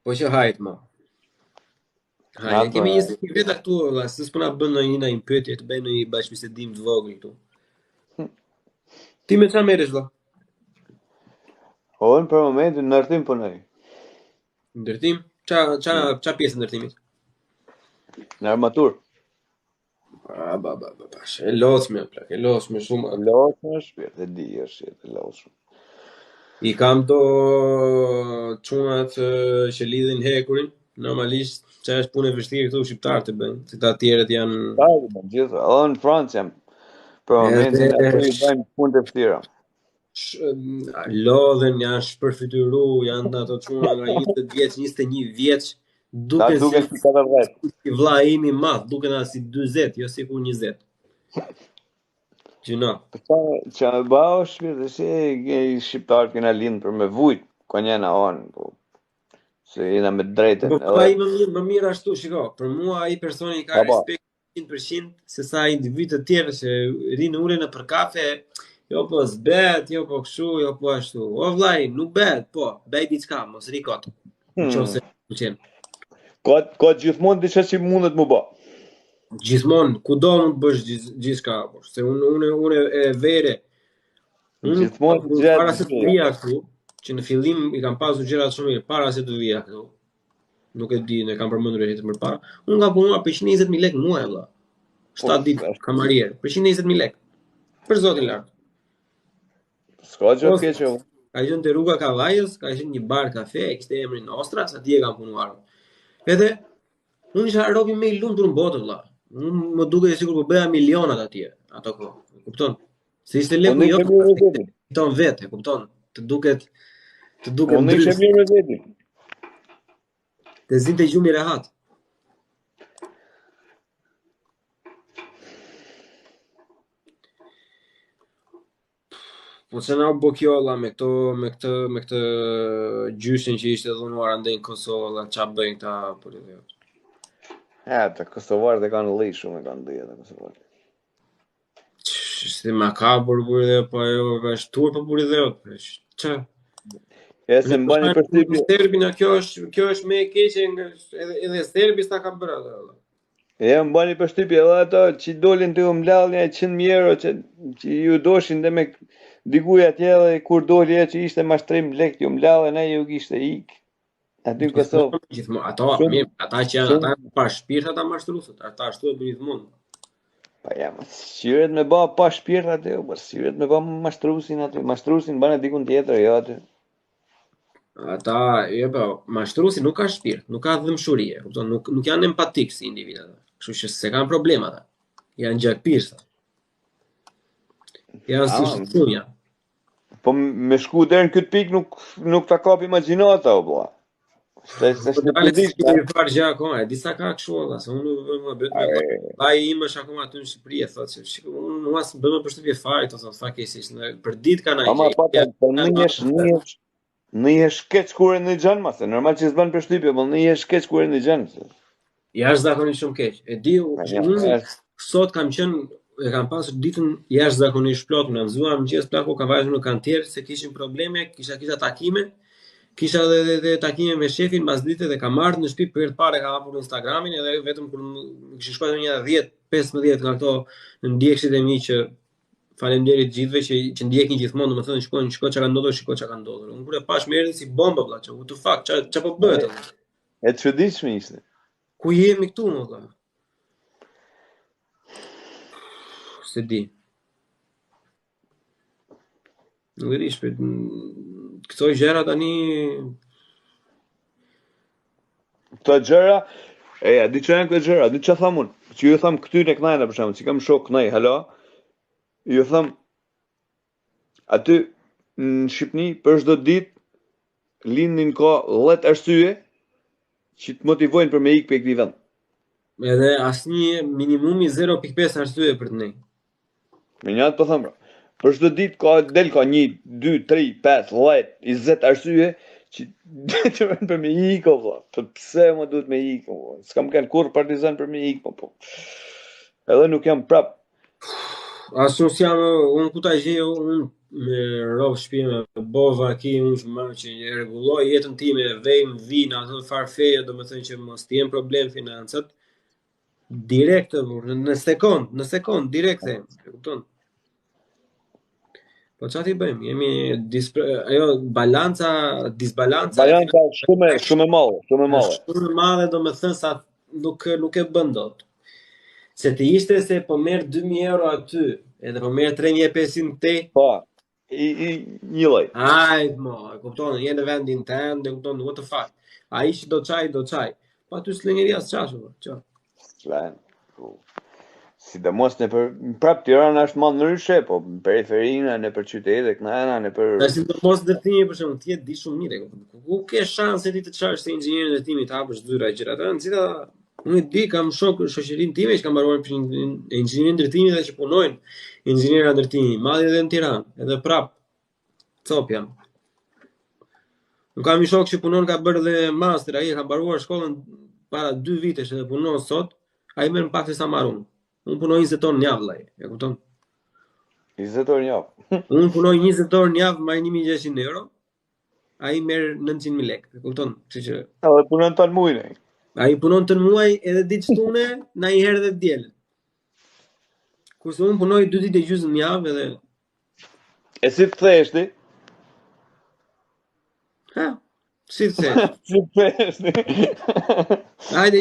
Speaker 3: Po që hajt më. Hajt, kemi një veta këtu, se s'po na bën një pyetje të bëjmë një bashkëbisedim të vogël këtu. Ti me çfarë merresh valla?
Speaker 5: Unë për momentin në ndërtim punoj.
Speaker 3: Ndërtim? Qa pjesë ndërtimit?
Speaker 5: Në armatur.
Speaker 3: E losme shumë.
Speaker 5: E losme shpirt, e di, është e losme.
Speaker 3: I kam to çunat që lidhin hekurin, normalisht, që është punë e vështirë këtu shqiptarë të bëjnë, se ta tjerët janë...
Speaker 5: Gjithë, edhe në Francë jam, për momentin e bëjmë punë të vështira.
Speaker 3: Lodhen, janë shpërfytyru, janë ato çuna nga 20 vjeç, 21 vjeç, duken
Speaker 5: si 40.
Speaker 3: Si vlla imi madh, duken as si 40, jo si kur 20. Gjuna.
Speaker 5: Qa me bao shpirt, se shqiptarët kena lind për me vujt, ka njena anë, po. Se jena me drejten.
Speaker 3: Po ai më mirë ashtu, shiko, për mua ai personi ka respekt 100% se sa individ të tjerë që rinë ulen në për kafe. Jo po s'bet, jo po kështu, jo po ashtu. O vllai, nuk bet, po, bëj diçka, mos ri kot. Nëse pëlqen.
Speaker 5: Ka gjithmonë diçka që mundet më bë.
Speaker 3: Gjithmonë, kudo mund të bësh gjithçka, se unë e vere.
Speaker 5: Gjithmonë
Speaker 3: para se të vija këtu, që në fillim i kam pasur gjëra shumë mirë para se të vija këtu. Nuk e di, ne kam përmendur edhe më parë. Unë kam punuar për 120.000 lekë muaj valla. 7 ditë kamarier, për 120.000 lekë. Për zotin lart.
Speaker 5: S'ka gjë të keqe.
Speaker 3: Ka qenë te rruga Kavajës, ka qenë një bar kafe, kishte emrin Ostra, sa ti e kam punuar. Edhe unë isha robi më i lumtur në botë valla. Unë më duket sikur po bëja milionat atje, ato kohë. Kupton? Se ishte leku jo. Kupton vetë, kupton? Të duket
Speaker 5: unë ishe mirë me veti.
Speaker 3: Të zinte gjumi rehat. Po që na u bë kjo alla me këtë gjyshin që ishte dhunuar andej në Kosovë, alla qa bëjnë këta poliziot?
Speaker 5: Të kosovarët e kanë lli shumë, e kanë dhije të kosovarët.
Speaker 3: Ishte makabur poliziot, po ajo është tur për poliziot, që?
Speaker 5: Se më bani përshtypje.
Speaker 3: Serbina, kjo është me e keqe, edhe Serbi s'ta ka bërë atë.
Speaker 5: Më bani përshtypje, edhe ato që dolin të ju mlallja 100.000 euro që ju doshin dhe me dikuj atje dhe kur doli e që ishte mashtrim lekt ju mlallja, ne ju kishte ik. Aty në Kosovë.
Speaker 3: Ata që janë, ata pa shpirt ata mashtrusët, ata ashtu e bën gjithmonë.
Speaker 5: Pa jam, syret me ba pa shpirt aty, syret me ba mashtrusin aty, mashtrusin bane dikun tjetër, jo aty.
Speaker 3: Ata, mashtrusi nuk ka shpirt, nuk ka dhëmshurie, nuk janë empatik si individ ata. Kështu që se kanë problem ata. Janë gjakpirsa. Janë si shtunja.
Speaker 5: Po me shku deri në këtë pikë nuk ta kap imagjinata o vlla. Se
Speaker 3: Po dalë si një farë gjë akoma, disa ka kështu valla, se unë më bëhet me ai im është akoma aty në Shqipëri, thotë se shikoj unë as bëm përshtypje fare, thotë fakesisht, për ditë kanë ai.
Speaker 5: Ama po një skeç kur e ndëgjon ma, se normal që s'bën përshtypje, po një skeç kur e ndëgjon.
Speaker 3: Jashtëzakonisht shumë keq. E di, unë sot kam pasur ditën jashtëzakonisht plot, më mëzuar mëngjes plako ka vajtur në kantier se kishin probleme, kisha takime. Kisha edhe takime me shefin pas dite dhe kam marrë në shtëpi për herë të parë kam hapur Instagramin edhe vetëm kur kishin shkuar një 10-15 nga këto ndjekësit e mi që faleminderit gjithëve që ndjekin gjithmonë, domethënë shkojnë çka ka ndodhur, shikoj çka ka ndodhur. Unë kur e pash më erdhi si bomba vlla, what the fuck, ç'a po bëhet atë?
Speaker 5: E çuditshme ishte.
Speaker 3: Ku jemi këtu më vlla? Se di. Nuk e di shpejt. Këto gjëra tani...
Speaker 5: Këto gjëra... a di që janë këto gjëra, di që tham unë, që ju tham këtyre knajna për shembull, që kam shok knaj, halo, ju tham, aty në Shqipni, për çdo ditë lindin ka 10 arsye që të motivojnë për me ikë për këtij vend.
Speaker 3: Edhe asnjë minimumi 0.5 arsye për të nej.
Speaker 5: Me njëtë po tham, për çdo ditë ka 1, 2, 3, 5, 10, 20 arsye që të vjen për me ikë valla. Po pse më duhet me ikë valla? S'kam kanë kurrë partizan për me ikë po. Edhe nuk jam prap.
Speaker 3: Unë ku ta gjej unë me rrobë shtëpi me bova aki unë që rregulloj jetën time, vejm vin ato farfeje, domethënë që mos të jem problem financat. Direkt në sekond direkt e kupton. Po çfarë ti bëjmë? Jemi ajo disbalanca
Speaker 5: shumë e madhe. Shumë e
Speaker 3: madhe, domethënë sa nuk e bën dot. Se të ishte se po merr 2000 euro aty, edhe po merr 3500 te.
Speaker 5: Po. Një lloj.
Speaker 3: Hajt mo, e kupton, je në vendin tënd, e kupton, what the fuck. Ai që do çaj. Po aty slëngeria s'çashu, ço.
Speaker 5: Sidomos prap Tirana është më ndryshe, po në periferinë, në për qytete, knajna, në për...
Speaker 3: Sidomos ndërtimi për shembull, ti e di shumë mirë, ku ke shanse ti të çash se inxhinieri ndërtimi të hapësh dyra gjëra. Nxita, unë di kam shok shoqërinë time që kanë mbaruar për inxhinieri ndërtimi dhe që punojnë inxhinierë ndërtimi, madje edhe në Tiranë, edhe prap cop jam. Unë kam një shok që punon ka bërë dhe master, ai ka mbaruar shkollën para 2 vitesh edhe punon sot, ai merr pak se sa marr unë. Unë punoj 20 orë në javë, vllai, e kupton?
Speaker 5: 20 orë në javë.
Speaker 3: Unë punoj 20 orë në javë, marr 1600 euro. Ai merr 900.000 lekë, e kupton? Kështu që
Speaker 5: ai punon tan muaj.
Speaker 3: Ai punon tan muaj edhe ditë shtune, na një herë dhe dielën. Kurse unë punoj 2 ditë e gjysmë në javë edhe
Speaker 5: e si thesh ti?
Speaker 3: Ha, si thesh?
Speaker 5: Si thesh ti?
Speaker 3: Hajde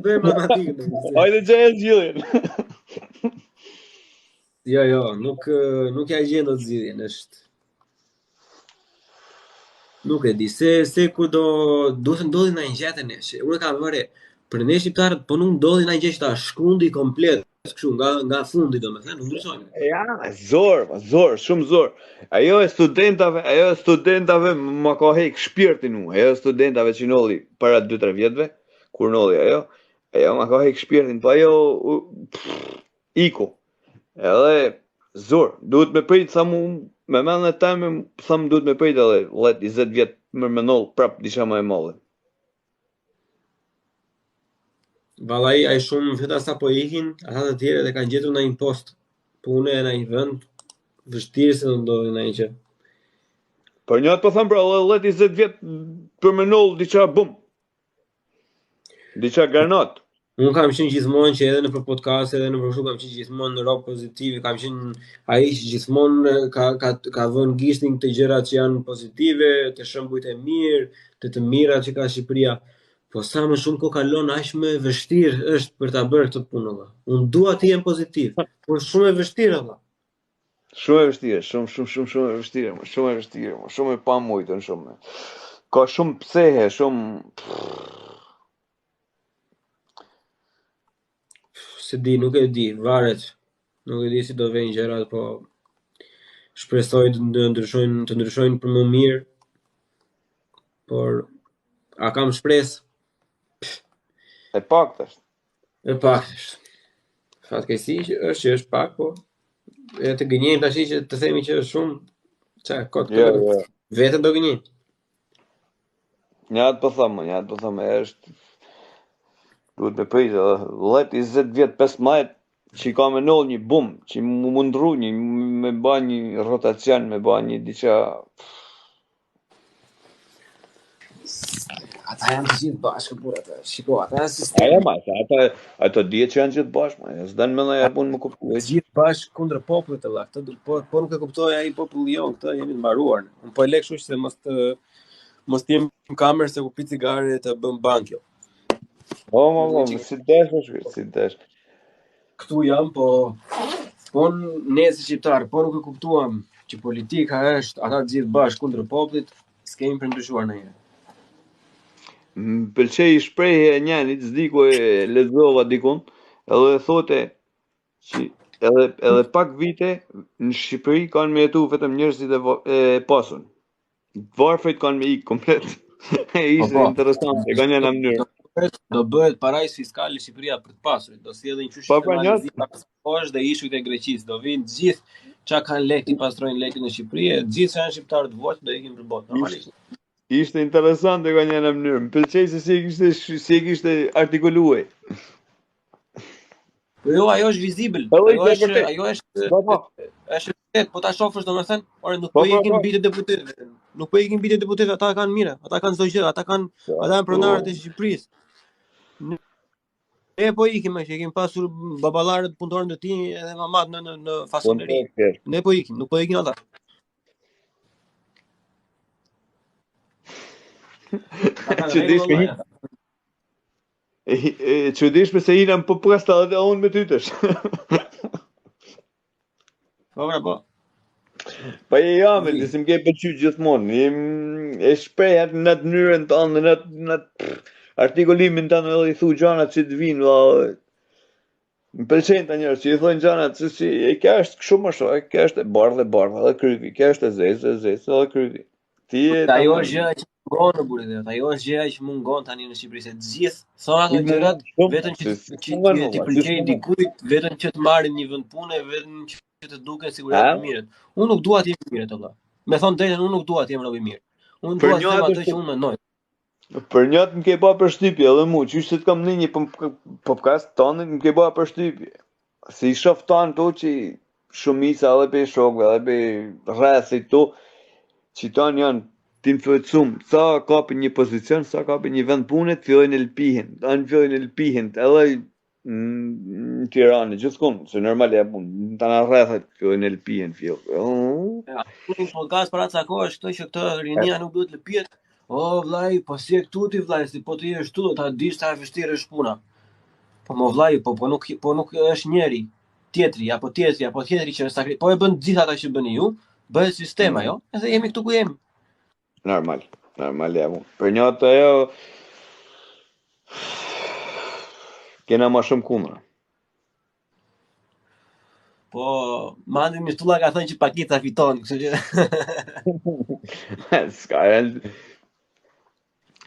Speaker 3: bëjmë matematikën.
Speaker 5: Hajde gjej zgjidhjen.
Speaker 3: Jo, nuk ja gjen dot zgjidhjen, është. Nuk e di, se kur duhet ndodhi ndonjë gjë atë nesh. Unë kam vëre, për ne shqiptarët po nuk ndodhi ndonjë gjë që ta shkrundi komplet, kështu nga fundi domethënë, nuk ndryshojnë.
Speaker 5: Ja, zor, shumë zor. Ajo e studentave më ka hek shpirtin mua. Ajo e studentave që nolli para 2-3 vjetëve, kur nolli ajo më ka hek shpirtin, po ajo iku. Edhe zor, duhet me prit sa mu me mend në time, tham duhet me prit edhe 10-20 vjet më noll prap disha më e madhe.
Speaker 3: Vallai ai shumë vetë sa po ikin, ata të tjerë edhe kanë gjetur në një post pune në një vend vështirë se do ndodhi ndonjë gjë.
Speaker 5: Por njëtë po tham pra 10-20 vjet për më noll diçka bum. Diçka garnat.
Speaker 3: Unë kam qenë gjithmonë që edhe në për podcast, edhe në për shumë kam qenë gjithmonë në rob pozitiv, kam qenë ai që gjithmonë ka vënë gishtin të gjërat që janë pozitive, të shembujt e mirë, të mira që ka Shqipëria. Po sa më shumë kohë kalon, aq më vështirë është për ta bërë këtë punë valla. Unë dua të jem pozitiv, por shumë e vështirë valla.
Speaker 5: Shumë e vështirë, shumë e vështirë, shumë e pamujtën shumë. Ka shumë psehe, shumë
Speaker 3: se di, nuk e di, varet. Nuk e di si do vejnë gjërat, po shpresoj të ndryshojnë për më mirë, por a kam shpresë?
Speaker 5: E pak tash.
Speaker 3: E pak është. Fatkeqësi që është pak, po e të gënjejmë tash që të themi që është shumë,
Speaker 5: Jo.
Speaker 3: vetën do gënjejmë.
Speaker 5: Një atë po thëmë, është duhet me pritë, 10-20 vjet 15 që ka me nol një bum, që mu mundru me ba një rotacion, me ba një diqa.
Speaker 3: Ata janë të gjithë bashkë, por ata, shiko, ata janë sistemi.
Speaker 5: Ajo ma, ato dihet që janë gjithë bashkë, s'dan me ndonjë punë më kuptoj.
Speaker 3: Të gjithë bashkë kundër popullit valla. Këtë po nuk e kuptoj ai populli jon, këtë jemi të mbaruar. Unë po e lek kështu që mos të jem në kamerë se ku pi cigare të bëm bank jo.
Speaker 5: Si desh.
Speaker 3: Këtu jam, po ne si shqiptar, po nuk e kuptuam që politika është ata të gjithë bashkë kundër popullit, s'kemi për ndryshuar ndonjëherë.
Speaker 5: Më pëlqej shprehja e njënit, s'di ku e lexova dikun, edhe thote që edhe pak vite në Shqipëri kanë me jetu vetëm njerëzit e pasur. Varfrit kanë me ikë komplet. Ishte interesante, ka një mënyrë.
Speaker 3: Do bëhet parajs fiskale Shqipëria për të pasurit, do sjellin qysh dhe ishujt e Greqisë, do vinë të gjithë çka kanë lekë i pastrojnë lekët në Shqipëri, të gjithë janë shqiptarë të votë do ikin për botë, normalisht.
Speaker 5: Ishte interesante ka një mënyrë. Më pëlqej se si e kishte artikuluar.
Speaker 3: Po jo, ajo është vizibël. Ajo është vërtet, po ta shohësh domethënë, ore nuk po ikin mbi deputetëve. Nuk po ikin mbi deputetëve, ata kanë mirë, ata kanë çdo gjë, ata janë pronarët e Shqipërisë. Ne po ikim, që kemi pasur baballarët punëtorën e tij edhe mamat në fasoneri. Ne po ikim, nuk po ikin ata.
Speaker 5: Çuditshme se jina po prasta edhe unë me tytesh.
Speaker 3: Po.
Speaker 5: Po jam, se më ke pëlqyer gjithmonë. E shpreh në atë mënyrën tonë, në artikulimin tonë edhe I thu gjanat që të vinë, më pëlqejnë ta njerëz që I thonë gjanat se si e kjo është kështu më shumë, kjo është e bardhë edhe krypi, kjo është e zezë edhe krypi.
Speaker 3: Ajo është gjëja që mungon në burrë, ajo është gjëja që mungon tani në Shqipëri, se të gjithë thonë ato gjërat vetëm që ti pëlqejnë dikujt, vetëm që të marrin një vend pune, vetëm që të duken sigurisht të mirët. Unë nuk dua të jem mirët valla. Me thon drejtën, unë nuk dua të jem rob I mirë. Unë dua të them atë që unë mendoj.
Speaker 5: Për njët më ke ba përshtypje edhe mu, që ishte të kam një podcast tonë, më ke ba përshtypje. Se I shof tanë to që shumica edhe pe shokve, edhe pe rrethit to, që tanë janë t'influencum, sa kapin një pozicion, sa kapin një vend pune, të fillojnë e lpihin, edhe në Tiranë, gjithkund, se normal e punë, të në rrethit fillojnë e lpihin,
Speaker 3: Unë podcast para ca kohë është që këtë rinia nuk duhet lëpihet. O vllai, po si e këtu ti vllai, si po ti je këtu, ta dish sa e vështirë është puna. Po mo vllai, po nuk është njëri, tjetri që po e bën të gjithë ata që bëni ju, bëhet sistem ajo, edhe jemi këtu ku jemi.
Speaker 5: Normal jam. Për një atë ajo kena ma shumë kundra.
Speaker 3: Po, Mandi Mishtulla ka thënë që Pakica fiton, kështu që
Speaker 5: s'ka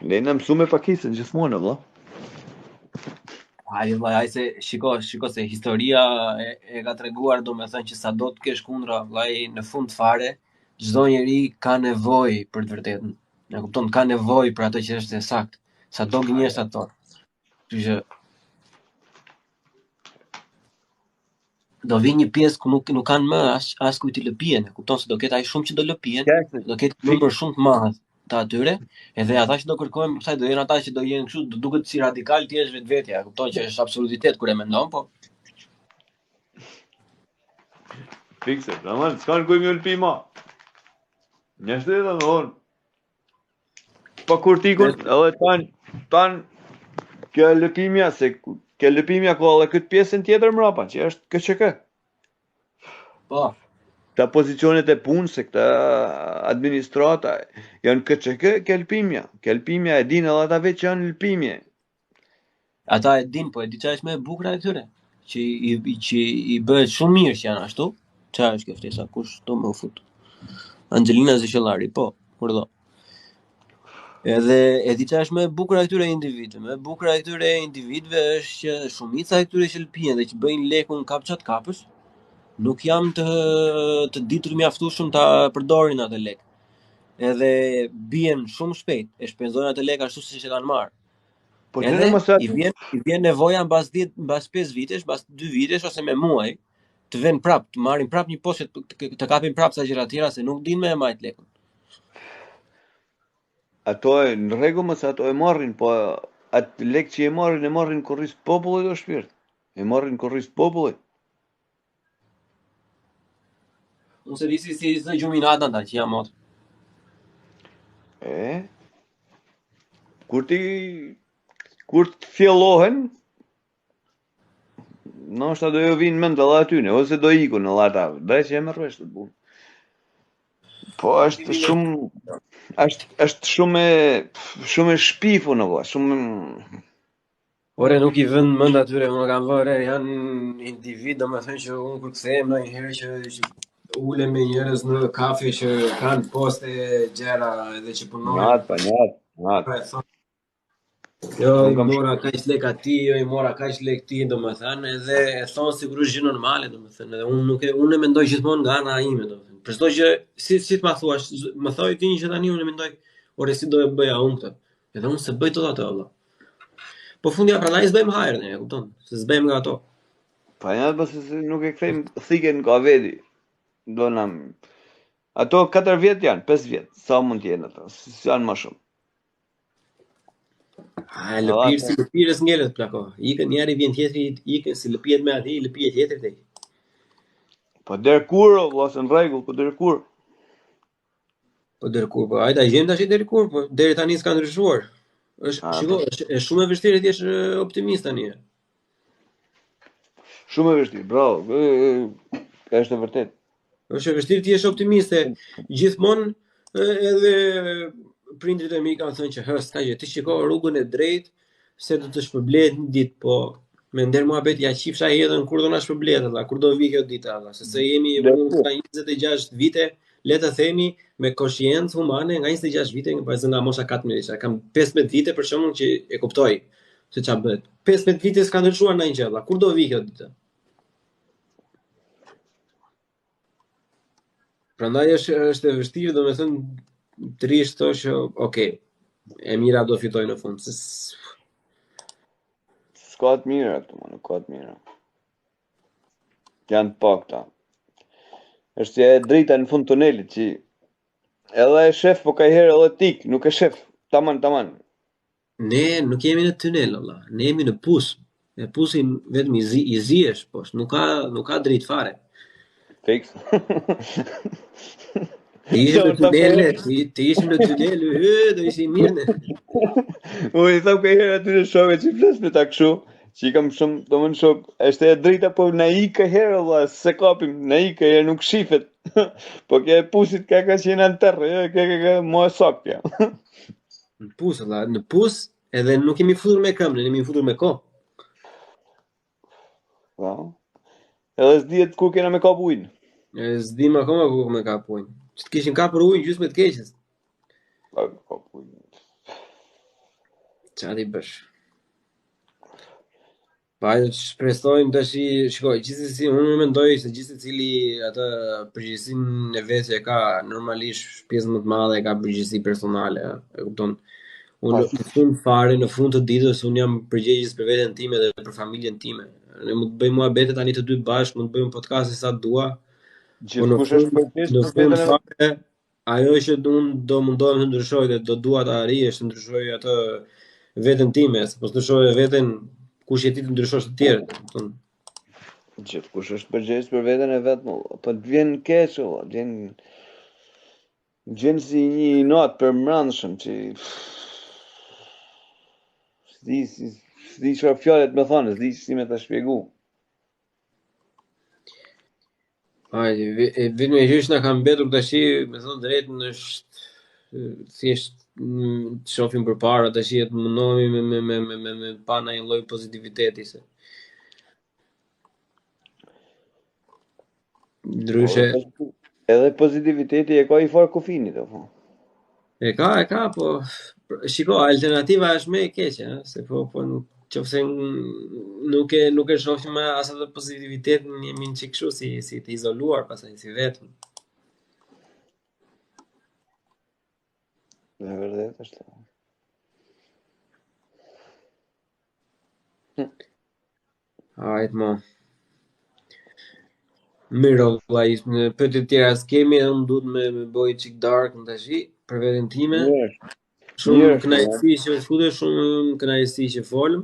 Speaker 5: Ne në mësu me Pakicën gjithmonë, vëlla.
Speaker 3: Ai se shiko se historia e ka treguar domethënë që sado të kesh kundra, vllai, në fund fare çdo njeri ka nevojë për të vërtetën. E kupton, ka nevojë për atë që është e saktë. Sado gënjesht ato. Kështu që do vi një pjesë ku nuk kanë më as kujt I lëpihen, e kupton se do ketë ai shumë që do lëpihen, do ketë numër shumë të madh të atyre, edhe ata që do kërkojmë, pastaj do jenë ata që do jenë kështu, do duket si radikal ti je vetvetja, e kupton që është absolutitet kur e mendon, po.
Speaker 5: Fikse, tamam, s'kan ku më lëpi më. Njështë edhe on. Pa kur tikun, edhe tan kjo lëpimja ka edhe këtë pjesën tjetër mrapa, që është KÇK.
Speaker 3: Po.
Speaker 5: Këta pozicionet e punë, se këta administrata, janë KÇK, kelpimja. Kelpimja e din edhe ata vetë që janë lëpimje.
Speaker 3: Ata e din, po e di çfarë është më e bukur e tyre, që I bëhet shumë mirë që janë ashtu, Qa është kjo ftesa? Kush do më fut? Angelina Zeshellari, po, urdhë. Edhe e di çfarë është më e bukur e këtyre individëve? Më e bukur e këtyre individëve është që shumica e këtyre që lëpihen dhe që bëjnë lekun kapçat kapës, nuk jam të ditur mjaftueshëm ta përdorin atë lek. Edhe bien shumë shpejt, e shpenzojnë atë lek ashtu siç e kanë marrë.
Speaker 5: Po
Speaker 3: Edhe
Speaker 5: të
Speaker 3: i vjen nevoja mbas 5 vitesh, mbas 2 vitesh ose me muaj, të vënë prap, të marrin prap një postë të kapin prap sa gjëra tjera se nuk din me e majt lekun.
Speaker 5: ato në rregull mos ato e marrin, po atë lek që e marrin kurris popullit o shpirt. E marrin kurris popullit.
Speaker 3: Unë se di si gjuminat ata që jam mot.
Speaker 5: Kur të fjellohen, ndoshta do ju vinë mend edhe atyne, ose do ikun edhe ata. Drejt që e merresh të punë. Po është shumë e shpifu në valla, shumë
Speaker 3: Ore nuk i vënd mend atyre, më kanë vënë, janë individ, domethënë që unë kur kthehem ndonjëherë që ulem me njerëz në kafe që kanë poste gjëra edhe që punojnë.
Speaker 5: Njat.
Speaker 3: Jo, i mora kaq lek ati, jo i mora kaq lek ti, domethënë, edhe e thon sigurisht gjë normale, domethënë, edhe unë e mendoj gjithmonë nga ana ime, domethënë. Për çdo gjë, si të ma thuash, më thoj ti një gjë tani, unë e mendoj, ore si do e bëja unë këtë. Edhe unë se bëj tot atë valla. Po fundja prandaj s'bëjmë hajër ne, e kupton? Se s'bëjmë nga ato.
Speaker 5: Pa njat pse nuk e kthejmë thiken nga veti. Ato 4 vjet janë, 5 vjet, sa mund të jenë ato, janë më shumë.
Speaker 3: Lëpirë si lëpirës ngelet plako. Ikën njeri vjen tjetri, ikën si lëpijet me ati, lëpijet tjetri tej.
Speaker 5: Po der kur, ose në rregull, po der kur.
Speaker 3: Po hajde gjejmë tash deri kur, po deri tani s'ka ndryshuar. Është shumë e vështirë të jesh optimist tani.
Speaker 5: Shumë e vështirë, bravo. Është e vërtet.
Speaker 3: Është e vështirë të jesh optimiste. Gjithmonë edhe prindrit e mi kanë thënë që s'ka gjë, ti shiko rrugën e drejtë se do të shpërblehet një ditë, po me nder muhabet ja qifsha jetën kur do na shpërblehet valla, kur do vi kjo ditë valla, se jemi ka 26 vite, le të themi me koshiencë humane nga 26 vite, nga mosha 14, kam 15 vite për shembull që e kuptoj se ç'a bëhet. 15 vite s'ka ndryshuar ndonjë gjë valla, kur do vi kjo ditë? Prandaj është e vështirë, domethënë të rish thosh që okay, e mira do fitoj në fund.
Speaker 5: S'ka të mira këtu, nuk ka të mira. Janë pakta. Është e drejta në fund tunelit që edhe e shef, po ka herë edhe tik, nuk e shef. Taman.
Speaker 3: Ne nuk jemi në tunel, valla. Ne jemi në pus. E pusin vetëm i zihesh poshtë, nuk ka drejt fare.
Speaker 5: Fiks.
Speaker 3: Ti ishim në tunel, do ishim mirë ne.
Speaker 5: Unë i tham ka herë aty në shokë që flas me ta kështu, që i kam shumë, domethënë shok, është e drejta, po na i ka herë valla, se kapim, na i ka herë nuk shifet. Po ke pusit ka që janë në terr, ke mo saktë.
Speaker 3: Në pus, valla, në pus, edhe nuk kemi futur me këmbë, ne kemi futur me kohë.
Speaker 5: Po. Edhe s'dihet ku kena me kap ujin.
Speaker 3: S'dim akoma ku me kap ujin. Që të kishin kapur ujin gjysmë të keqes.
Speaker 5: Po kap ujin.
Speaker 3: Qa ti bësh? Pa e shpresojmë tash, shikoj, gjithsesi unë mendoj se gjithsecili atë përgjegjësinë e vet që ka normalisht pjesë më të madhe ka përgjegjësi personale, e kupton? Unë në fund të ditës unë jam përgjegjës për veten time dhe për familjen time. Ne mund të bëjmë muhabete tani të dy bashkë, mund të bëjmë podcast sa dua.
Speaker 5: Gjithkush është përgjegjës për veten e vet.
Speaker 3: Ajo që unë do mundohem të ndryshoj dhe do dua ta arrij është të ndryshoj atë veten time, se po ndryshoj veten, kush je ti të ndryshosh të tjerët, kupton?
Speaker 5: Gjithkush është përgjegjës për veten e vet, po të vjen keq, vjen si një not për mbrëmshëm që s'di çfarë fjalë të më thonë, s'di si me ta shpjegu.
Speaker 3: Hajde, vetëm e gjë që na ka mbetur tash, me thënë drejtën, është thjesht të shohim përpara tash, të mundohemi me pa ndonjë lloj pozitiviteti se. Ndryshe
Speaker 5: Edhe pozitiviteti e ka i farë kufinit, apo.
Speaker 3: e ka, po shiko, alternativa është më e keqe, se po qofse nuk e shohim as atë pozitivitetin, jemi në çik kështu si të izoluar pastaj si vetëm.
Speaker 5: Në vërdet është.
Speaker 3: Hajt mo. Mirë, vllai, në pyetje të tjera s'kemi, unë duhet me bëj çik dark në tashi për veten time. Shumë
Speaker 5: Mirë,
Speaker 3: kënaqësi që futesh, shumë kënaqësi që folëm.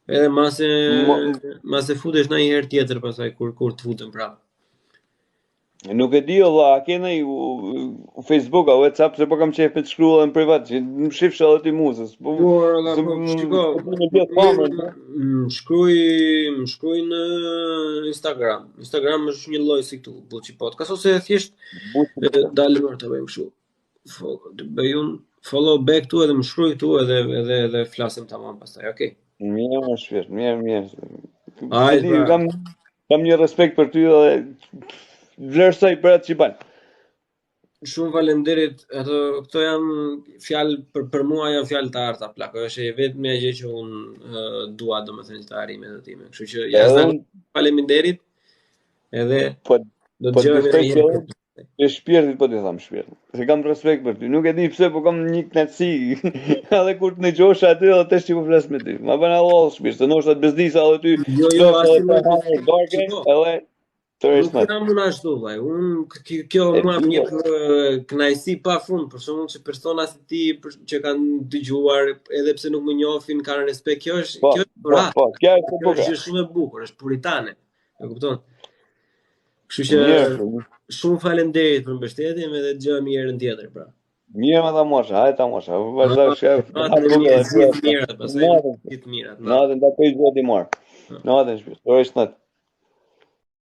Speaker 3: Edhe mase futesh ndonjëherë tjetër pastaj kur të futem prapë.
Speaker 5: Nuk e di valla, a ke ndonjë Facebook a WhatsApp se po kam qejf të shkruaj në privat, që më shifsh edhe ti muzës. Po
Speaker 3: shiko, më shkruaj në Instagram. Instagram është një lloj si këtu, Buçi Podcast, ose thjesht dalë të bëjmë kështu. Të bëj un follow back tu edhe më shkruaj këtu edhe flasim tamam pastaj, okay.
Speaker 5: Mirë, më shpirt, mirë.
Speaker 3: Hajde,
Speaker 5: kam një respekt për ty dhe vlerësoj për atë që bën.
Speaker 3: Shumë faleminderit. Këto janë fjalë për mua, janë fjalë të arta plak. Është e vetmja gjë që un dua domethënë të arrij me të time. Kështu që jashtë faleminderit. Edhe do të gjejmë
Speaker 5: e shpirtit po t'i tham shpirt. Se kam respekt për ty. Nuk e di pse, po kam një kënaqësi. Edhe kur të dëgjosh aty edhe tash që po flas me ty. Ma bën Allah shpirt, se ndoshta të bezdisa edhe ty.
Speaker 3: Jo,
Speaker 5: edhe
Speaker 3: nuk jam unë ashtu, vllai. Kjo mua më jep kënaqësi pafund, për shkakun që persona si ti që kanë dëgjuar, edhe pse nuk më njohin, kanë respekt. Kjo është
Speaker 5: kjo është
Speaker 3: shumë e bukur, është puritane. E kupton? Kështu që shumë faleminderit për mbështetjen dhe dëgjojmë herën tjetër, pra.
Speaker 5: Mirë më ta mosha, hajde ta mosha. Vazhdo shef.
Speaker 3: Natën,
Speaker 5: Natën ta bëj zoti marr. Natën shpirt. Ora 7.